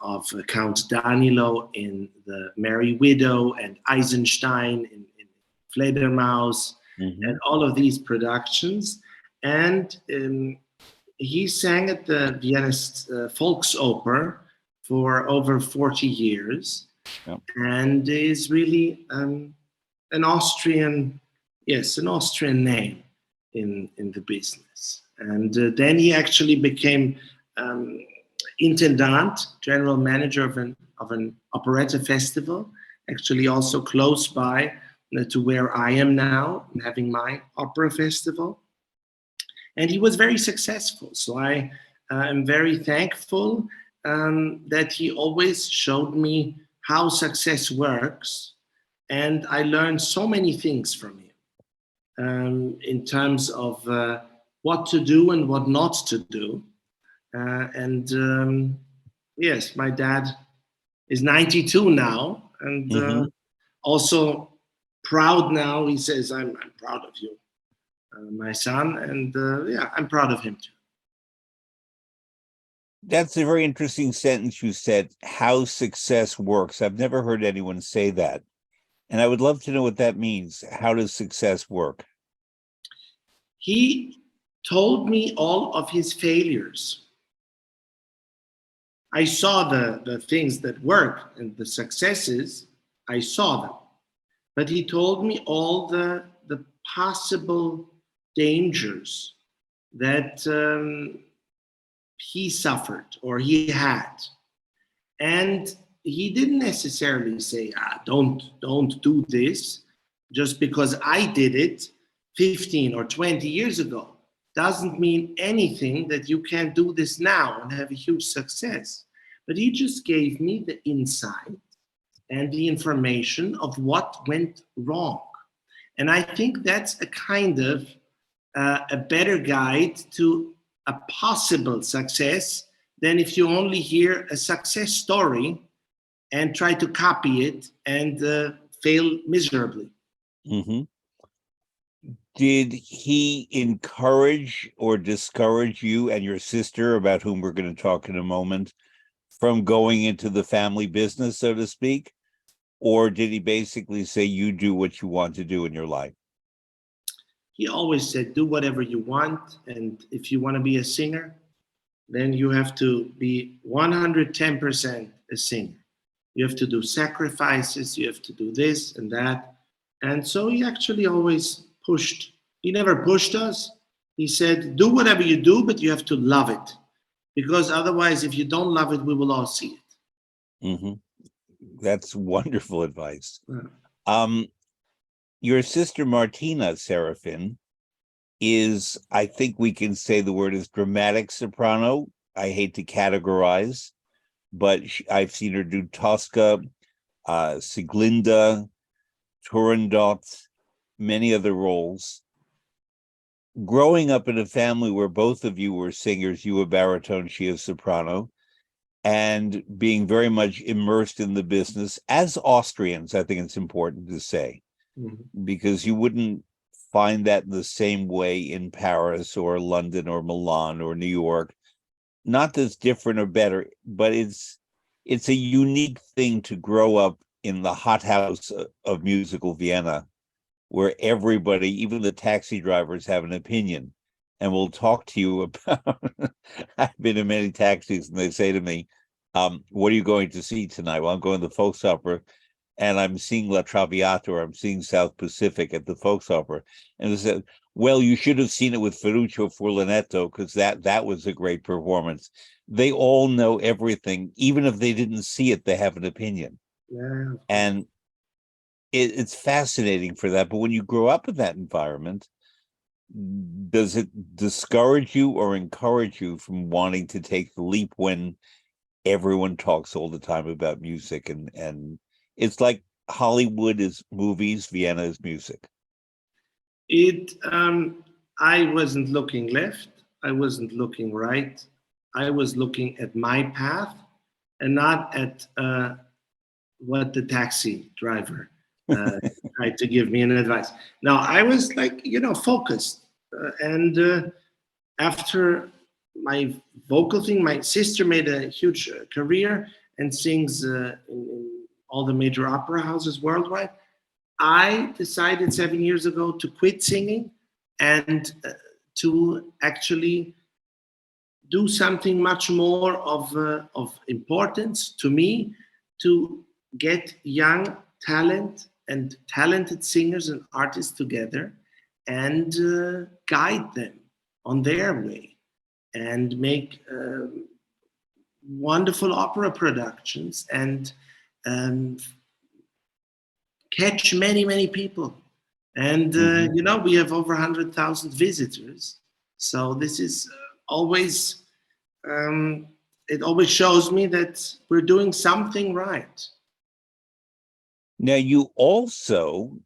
of Count Danilo in The Merry Widow and Eisenstein in Fledermaus, and all of these productions. And he sang at the Vienna Volksoper for over 40 years, and is really an Austrian name in the business. And then he actually became intendant, general manager of an operetta festival, actually also close by to where I am now, having my opera festival. And he was very successful. So I I'm very thankful that he always showed me how success works. And I learned so many things from him in terms of what to do and what not to do. And yes, my dad is 92 now, and Mhm. also proud now. He says, I'm proud of you, my son. And yeah, I'm proud of him too. That's a very interesting sentence you said, how success works. I've never heard anyone say that. And I would love to know what that means. How does success work? He told me all of his failures. I saw the things that work and the successes, I saw them. But he told me all the possible dangers that he suffered or he had. And he didn't necessarily say, don't do this just because I did it 15 or 20 years ago. Doesn't mean anything that you can't do this now and have a huge success. But he just gave me the insight and the information of what went wrong. And I think that's a kind of a better guide to a possible success than if you only hear a success story and try to copy it and fail miserably. Mm-hmm. Did he encourage or discourage you and your sister, about whom we're going to talk in a moment, from going into the family business, so to speak? Or did he basically say, you do what you want to do in your life? He always said, do whatever you want. And if you want to be a singer, then you have to be 110% a singer. You have to do sacrifices, you have to do this and that. And so he actually always pushed. He never pushed us. He said, do whatever you do, but you have to love it. Because otherwise, if you don't love it, we will all see it. Mm-hmm. That's wonderful advice. Yeah. Your sister Martina, Serafin, is, I think we can say the word is dramatic soprano. I hate to categorize, but I've seen her do Tosca, Sieglinde, Turandot, many other roles. Growing up in a family where both of you were singers, you a baritone, she a soprano, and being very much immersed in the business as Austrians, I think it's important to say, because you wouldn't find that in the same way in Paris or London or Milan or New York. Not that's different or better, but it's a unique thing to grow up in the hothouse of musical Vienna, where everybody, even the taxi drivers, have an opinion and will talk to you about. I've been in many taxis and they say to me, what are you going to see tonight? Well, I'm going to the Folks Opera and I'm seeing La Traviata, or I'm seeing South Pacific at the Folks Opera. And they said, well, you should have seen it with Ferruccio Furlanetto, because that was a great performance. They all know everything. Even if they didn't see it, they have an opinion. Yeah. And it's fascinating for that. But when you grow up in that environment, does it discourage you or encourage you from wanting to take the leap when everyone talks all the time about music? And it's like Hollywood is movies, Vienna is music. I wasn't looking left. I wasn't looking right. I was looking at my path and not at what the taxi driver tried to give me an advice. Now I was like, focused. And after my vocal thing, my sister made a huge career and sings in all the major opera houses worldwide. I decided 7 years ago to quit singing and to actually do something much more of importance to me, to get young talent and talented singers and artists together and guide them on their way and make wonderful opera productions and catch many people. And we have over 100,000 visitors, so this is always it always shows me that we're doing something right. Now, you also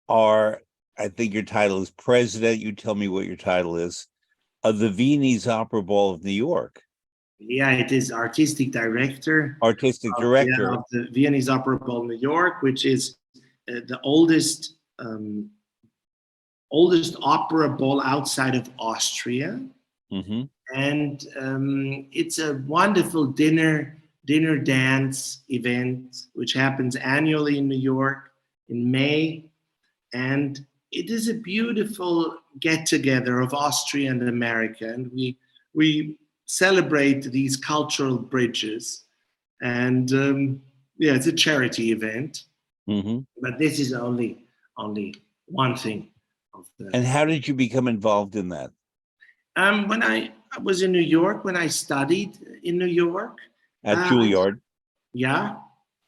are, I think your title is president. You tell me what your title is, of the Viennese Opera Ball of New York. Yeah, it is artistic director Artistic yeah, director. of the Viennese Opera Ball New York, which is the oldest opera ball outside of Austria. Mm-hmm. And it's a wonderful dinner dance event which happens annually in New York in May, and it is a beautiful get together of Austria and America, and we celebrate these cultural bridges, and yeah, it's a charity event, Mm-hmm. but this is only one thing of And the. how did you become involved in that? When I was in New York, when I studied in New York, At I, Juilliard? yeah,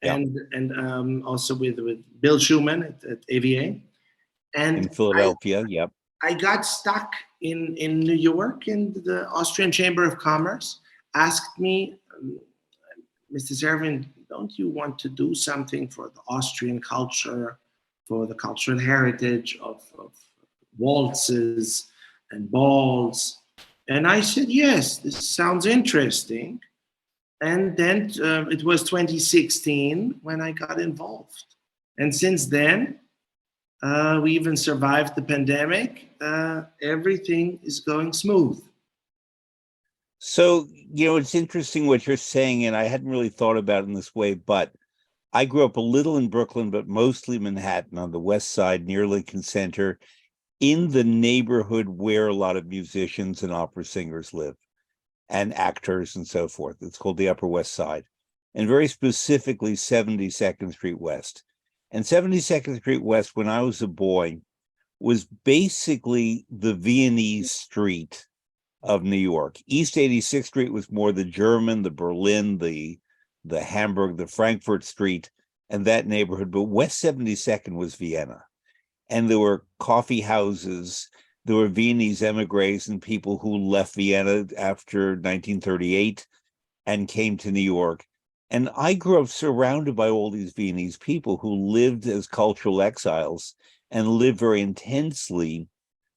Yeah, and also with Bill Schumann at AVA, in and Philadelphia. Yep. I got stuck in New York, and the Austrian Chamber of Commerce asked me, Mr. Serafin, don't you want to do something for the Austrian culture, for the cultural heritage of waltzes and balls? And I said, yes, this sounds interesting. And then it was 2016 when I got involved. And since then, we even survived the pandemic. Everything is going smooth. So, it's interesting what you're saying, and I hadn't really thought about it in this way, but I grew up a little in Brooklyn, but mostly Manhattan on the West Side near Lincoln Center, in the neighborhood where a lot of musicians and opera singers live and actors and so forth. It's called the Upper West Side, and very specifically 72nd Street West. And 72nd Street West, when I was a boy, was basically the Viennese street of New York. East 86th Street was more the German, the Berlin, the Hamburg, the Frankfurt Street, and that neighborhood. But West 72nd was Vienna. And there were coffee houses. There were Viennese emigres and people who left Vienna after 1938 and came to New York. And I grew up surrounded by all these Viennese people who lived as cultural exiles and lived very intensely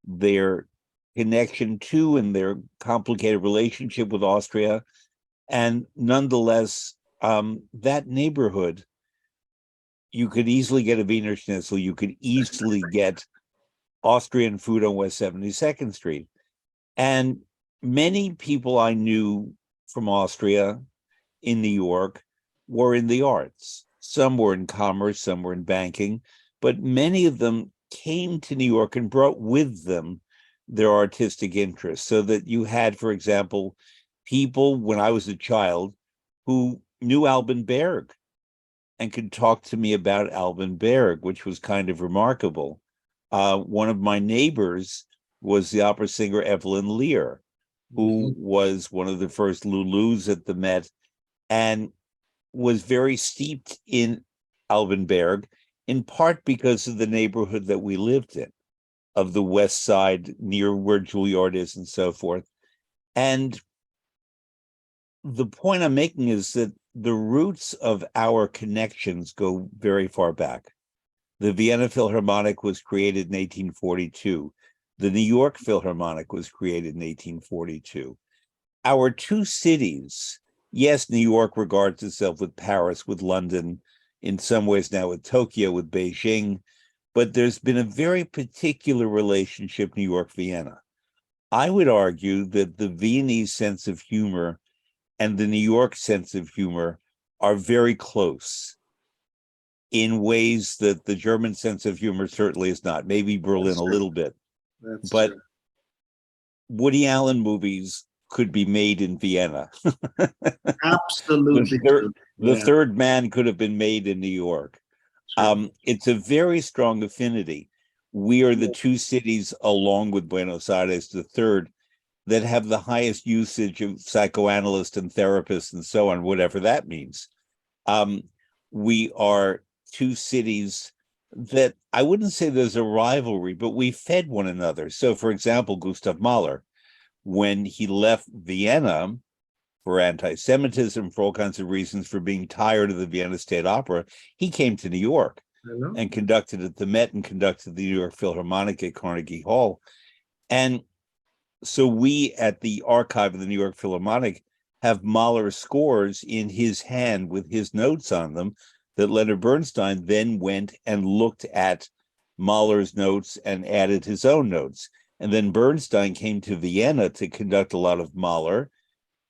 their connection to and their complicated relationship with Austria. And nonetheless, that neighborhood, you could easily get a Wiener Schnitzel, you could easily get Austrian food on West 72nd Street. And many people I knew from Austria in New York were in the arts. Some were in commerce, some were in banking, but many of them came to New York and brought with them their artistic interests. So that you had, for example, people when I was a child who knew Alban Berg and could talk to me about Alban Berg, which was kind of remarkable. One of my neighbors was the opera singer Evelyn Lear, who Mhm. was one of the first Lulus at the Met and was very steeped in Alban Berg, in part because of the neighborhood that we lived in, of the West Side near where Juilliard is and so forth. And the point I'm making is that the roots of our connections go very far back. The Vienna Philharmonic was created in 1842. The New York Philharmonic was created in 1842. Our two cities, yes, New York regards itself with Paris, with London, in some ways now with Tokyo, with Beijing, but there's been a very particular relationship, New York-Vienna. I would argue that the Viennese sense of humor and the New York sense of humor are very close in ways that the German sense of humor certainly is not. Maybe Berlin That's a true. little bit, That's but true. Woody Allen movies could be made in Vienna. the, Absolutely third, true. the Yeah, third man could have been made in New York. true. It's a very strong affinity. We are the two cities, along with Buenos Aires, the third, that have the highest usage of psychoanalysts and therapists and so on, whatever that means. Um, we are two cities that I wouldn't say there's a rivalry, but we fed one another. So, for example, Gustav Mahler, when he left Vienna, for anti-Semitism, for all kinds of reasons, for being tired of the Vienna State Opera. He came to New York and conducted at the Met and conducted the New York Philharmonic at Carnegie Hall. And so we at the archive of the New York Philharmonic have Mahler's scores in his hand with his notes on them, that Leonard Bernstein then went and looked at Mahler's notes and added his own notes. And then Bernstein came to Vienna to conduct a lot of Mahler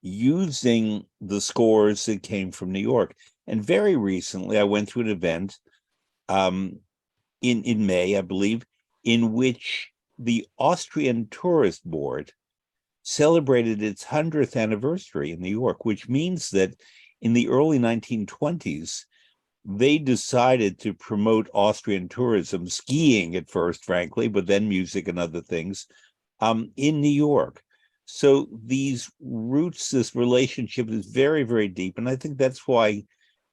using the scores that came from New York. And very recently, I went to an event in May, I believe, in which the Austrian Tourist Board celebrated its 100th anniversary in New York, which means that in the early 1920s, they decided to promote Austrian tourism, skiing at first, frankly, but then music and other things, in New York. So these roots, this relationship is very, very deep. And I think that's why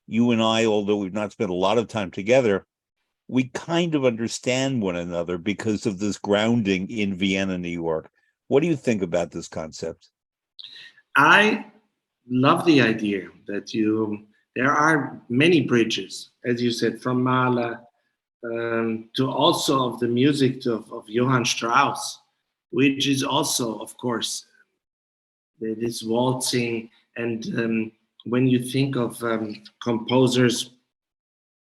you and I, although we've not spent a lot of time together, we kind of understand one another because of this grounding in Vienna, New York. What do you think about this concept? I love the idea that there are many bridges, as you said, from Mahler to also of the music of Johann Strauss, which is also, of course, this waltzing. And when you think of composers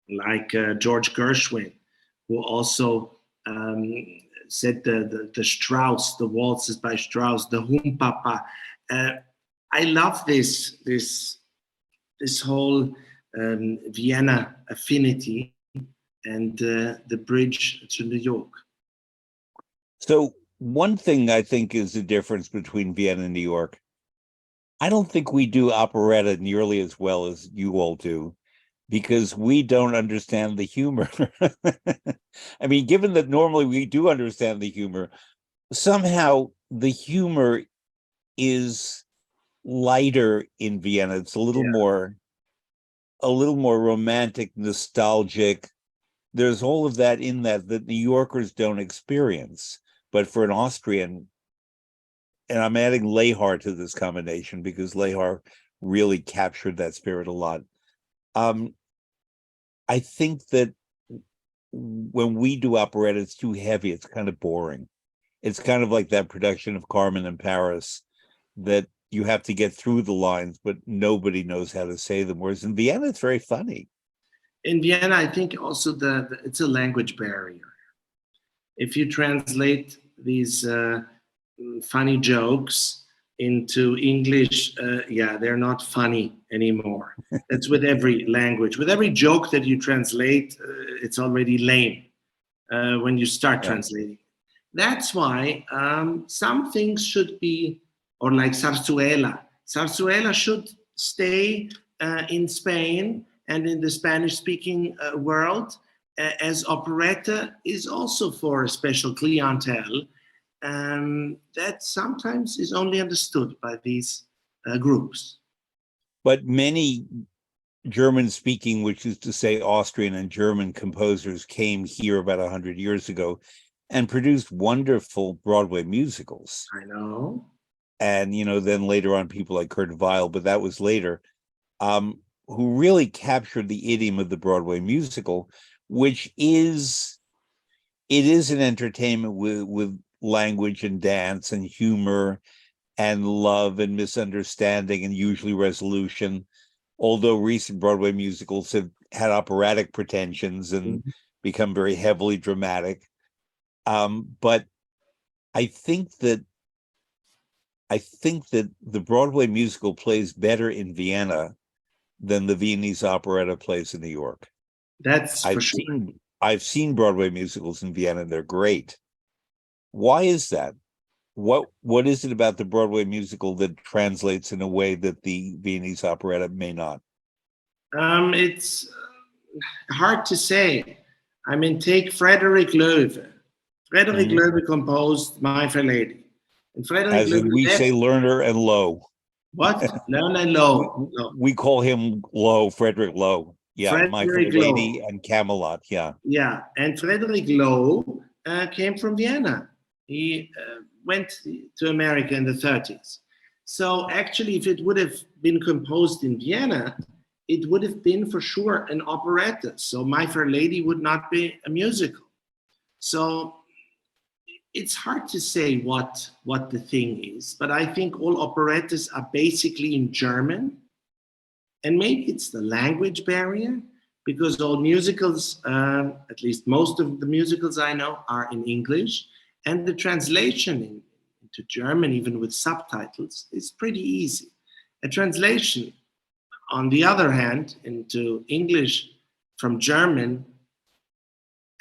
like George Gershwin, who also said the Strauss, the waltzes by Strauss, the Humpapa. I love this whole Vienna affinity and the bridge to New York. So one thing I think is the difference between Vienna and New York. I don't think we do operetta nearly as well as you all do, because we don't understand the humor. I mean, given that normally we do understand the humor, somehow the humor is lighter in Vienna. It's a little more romantic, nostalgic. There's all of that in that New Yorkers don't experience. But for an Austrian, and I'm adding Lehar to this combination because Lehar really captured that spirit a lot. I think that when we do operetta, it's too heavy. It's kind of boring. It's kind of like that production of Carmen in Paris that you have to get through the lines, but nobody knows how to say them. Whereas in Vienna, it's very funny. In Vienna, I think also it's a language barrier. If you translate these funny jokes into English, they're not funny anymore. That's with every language. With every joke that you translate, it's already lame when you start translating. That's why some things should be, or like Zarzuela. Zarzuela should stay in Spain and in the Spanish-speaking world, as operetta is also for a special clientele that sometimes is only understood by these groups. But many German-speaking, which is to say Austrian and German composers, came here about 100 years ago and produced wonderful Broadway musicals. I know. And, then later on, people like Kurt Weill, but that was later, who really captured the idiom of the Broadway musical, which is an entertainment with language and dance and humor and love and misunderstanding and usually resolution. Although recent Broadway musicals have had operatic pretensions and become very heavily dramatic. But I think that the Broadway musical plays better in Vienna than the Viennese operetta plays in New York. That's for sure. I've seen Broadway musicals in Vienna, and they're great. Why is that? What is it about the Broadway musical that translates in a way that the Viennese operetta may not? It's hard to say. I mean, take Frederick Loewe. Frederick Loewe composed My Fair Lady. And Frederick Loewe, we say Lerner and Lowe. What? Lerner and Lowe. No. We call him Lowe, Frederick Lowe. Yeah, Frederick My Fair Lady and Camelot. Yeah. Yeah, and Frederick Loewe came from Vienna. He went to America in the 30s. So actually, if it would have been composed in Vienna, it would have been for sure an operetta. So My Fair Lady would not be a musical. So it's hard to say what the thing is, but I think all operettas are basically in German, and maybe it's the language barrier, because all musicals, at least most of the musicals I know, are in English, and the translation into German, even with subtitles, is pretty easy. A translation, on the other hand, into English from German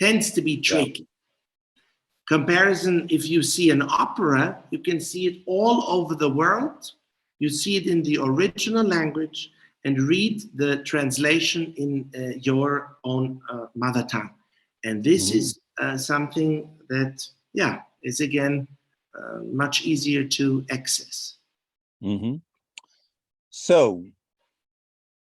tends to be tricky. Comparison, if you see an opera, you can see it all over the world. You see it in the original language and read the translation in your own mother tongue. And this is something that, yeah, is again much easier to access. So,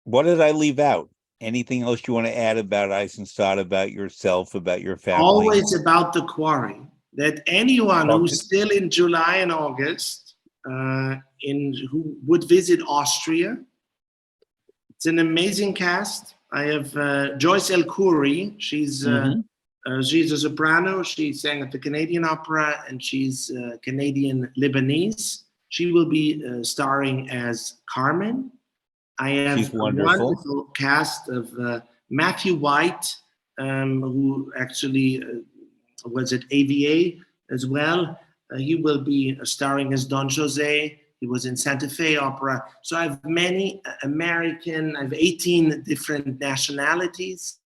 what did I leave out? Anything else you want to add about Eisenstadt, about yourself, about your family? Always about the quarry. That anyone who's still in July and August, who would visit Austria, it's an amazing cast. I have Joyce El Khoury. She's a soprano. She sang at the Canadian Opera, and she's Canadian Lebanese. She will be starring as Carmen. I have a wonderful cast of Matthew White, who actually was at AVA as well. He will be starring as Don Jose. He was in Santa Fe Opera. So I have many American, I have 18 different nationalities.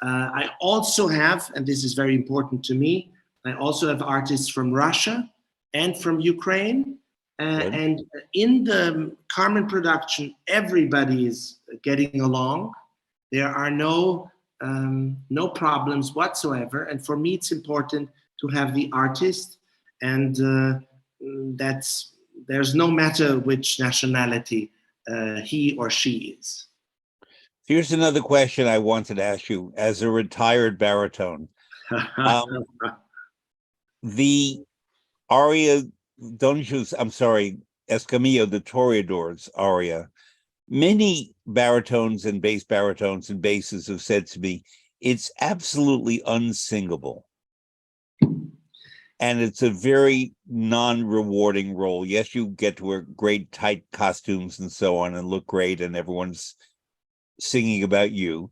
I also have, and this is very important to me, I also have artists from Russia and from Ukraine. And in the Carmen production, everybody is getting along. There are no problems whatsoever. And for me, it's important to have the artist, and there's no matter which nationality he or she is. Here's another question I wanted to ask you as a retired baritone. The aria Escamillo, the Toreadors aria, many baritones and bass baritones and basses have said to me, it's absolutely unsingable. And it's a very non-rewarding role. Yes, you get to wear great tight costumes and so on and look great and everyone's singing about you.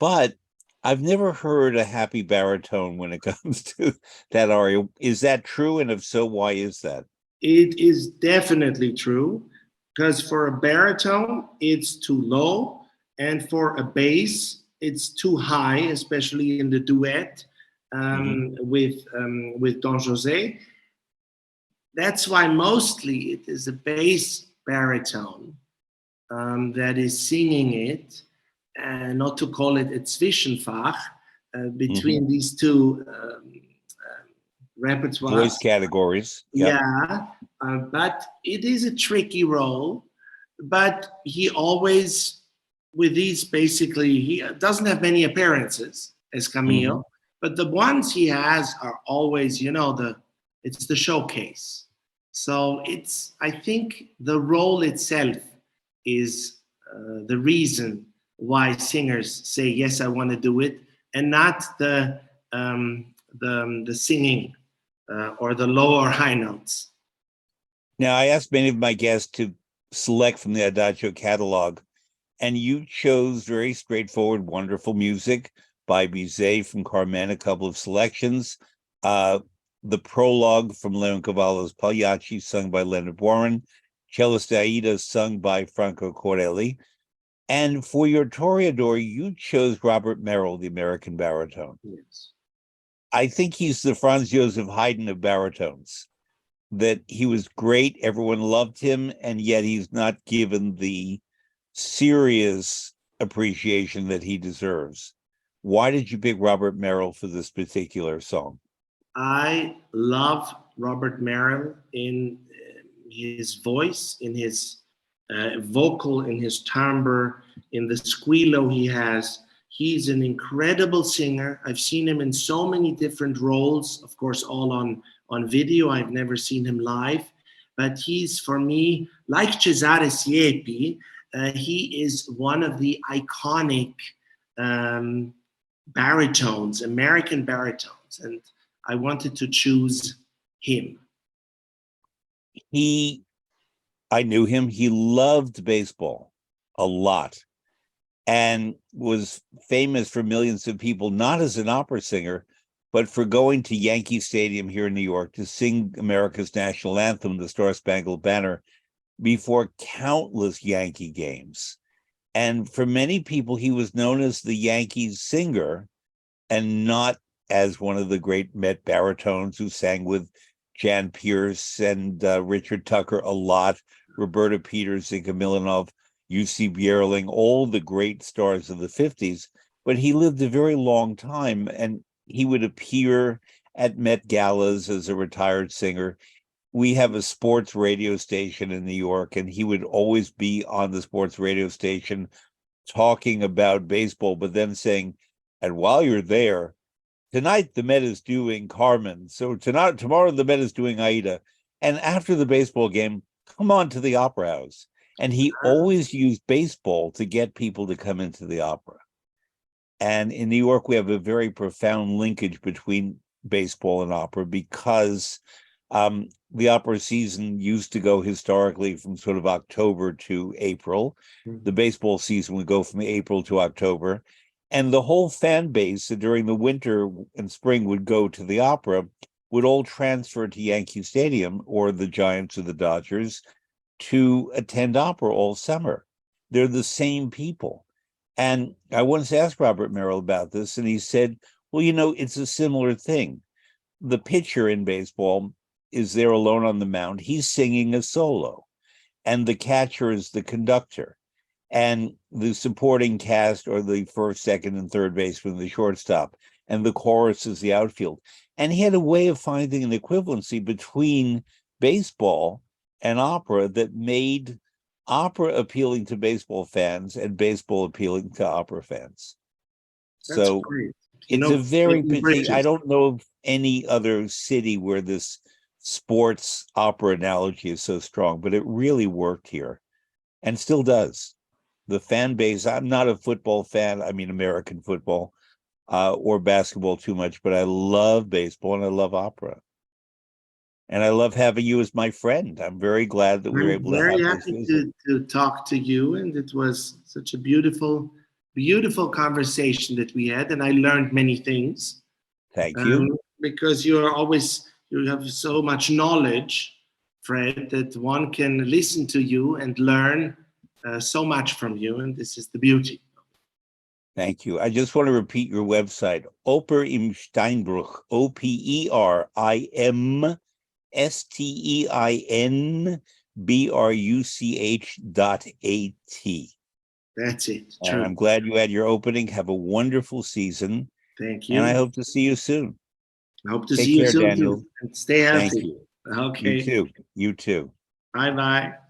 But I've never heard a happy baritone when it comes to that aria. Is that true? And if so, why is that? It is definitely true, because for a baritone, it's too low. And for a bass, it's too high, especially in the duet with Don Jose. That's why mostly it is a bass baritone that is singing it, and not to call it a Zwischenfach between these two repertoires. Voice categories. Yep. Yeah, but it is a tricky role. But he always, with these, basically, he doesn't have many appearances as Camillo, but the ones he has are always, it's the showcase. So I think the role itself is the reason why singers say, yes, I want to do it, and not the singing or the low or high notes. Now, I asked many of my guests to select from the Adagio catalog, and you chose very straightforward, wonderful music by Bizet from Carmen, a couple of selections, the prologue from Leoncavallo's Pagliacci, sung by Leonard Warren, Cellist Aida, sung by Franco Corelli. And for your Toreador, you chose Robert Merrill, the American baritone. Yes. I think he's the Franz Joseph Haydn of baritones, that he was great, everyone loved him, and yet he's not given the serious appreciation that he deserves. Why did you pick Robert Merrill for this particular song? I love Robert Merrill in his voice, in his vocal, in his timbre, in the squillo he has. He's an incredible singer. I've seen him in so many different roles, of course, all on video. I've never seen him live. but he's, for me, like Cesare Siepi, he is one of the iconic baritones, American baritones, and I wanted to choose him. I knew him. He loved baseball a lot and was famous for millions of people, not as an opera singer, but for going to Yankee Stadium here in New York to sing America's national anthem, the Star Spangled Banner, before countless Yankee games. And for many people, he was known as the Yankees singer and not as one of the great Met baritones who sang with Jan Pierce and Richard Tucker a lot, Roberta Peters, Zinka Milanov, U.C. Bierling, all the great stars of the 50s. But he lived a very long time, and he would appear at Met galas as a retired singer. We have a sports radio station in New York, and he would always be on the sports radio station talking about baseball, but then saying, and while you're there, tonight the Met is doing Carmen. So tomorrow the Met is doing Aida. And after the baseball game, come on to the opera house. And he always used baseball to get people to come into the opera. And in New York, we have a very profound linkage between baseball and opera because the opera season used to go historically from sort of October to April. The baseball season would go from April to October. And the whole fan base during the winter and spring would go to the opera, would all transfer to Yankee Stadium or the Giants or the Dodgers to attend opera all summer. They're the same people. And I once asked Robert Merrill about this, and he said, well, you know, it's a similar thing. The pitcher in baseball is there alone on the mound. He's singing a solo, and the catcher is the conductor. And the supporting cast or the first, second, and third baseman, the shortstop, and the chorus is the outfield. And he had a way of finding an equivalency between baseball and opera that made opera appealing to baseball fans and baseball appealing to opera fans. That's so great. it's a very big, I don't know of any other city where this sports opera analogy is so strong, but it really worked here and still does. The fan base, I'm not a football fan, I mean American football or basketball too much, but I love baseball and I love opera. And I love having you as my friend. I'm very glad that we were able to have this visit. I'm very happy to talk to you, and it was such a beautiful, beautiful conversation that we had, and I learned many things. Thank you. Because you have so much knowledge, Fred, that one can listen to you and learn so much from you, and this is the beauty. Thank you. I just want to repeat your website, Oper im Steinbruch, OPERIMSTEINBRUCH.AT. That's it. And True. I'm glad you had your opening. Have a wonderful season. Thank you. And I hope to see you soon. I hope to see you soon, Daniel. And stay healthy. Thank you. Okay. You too. You too. Bye-bye.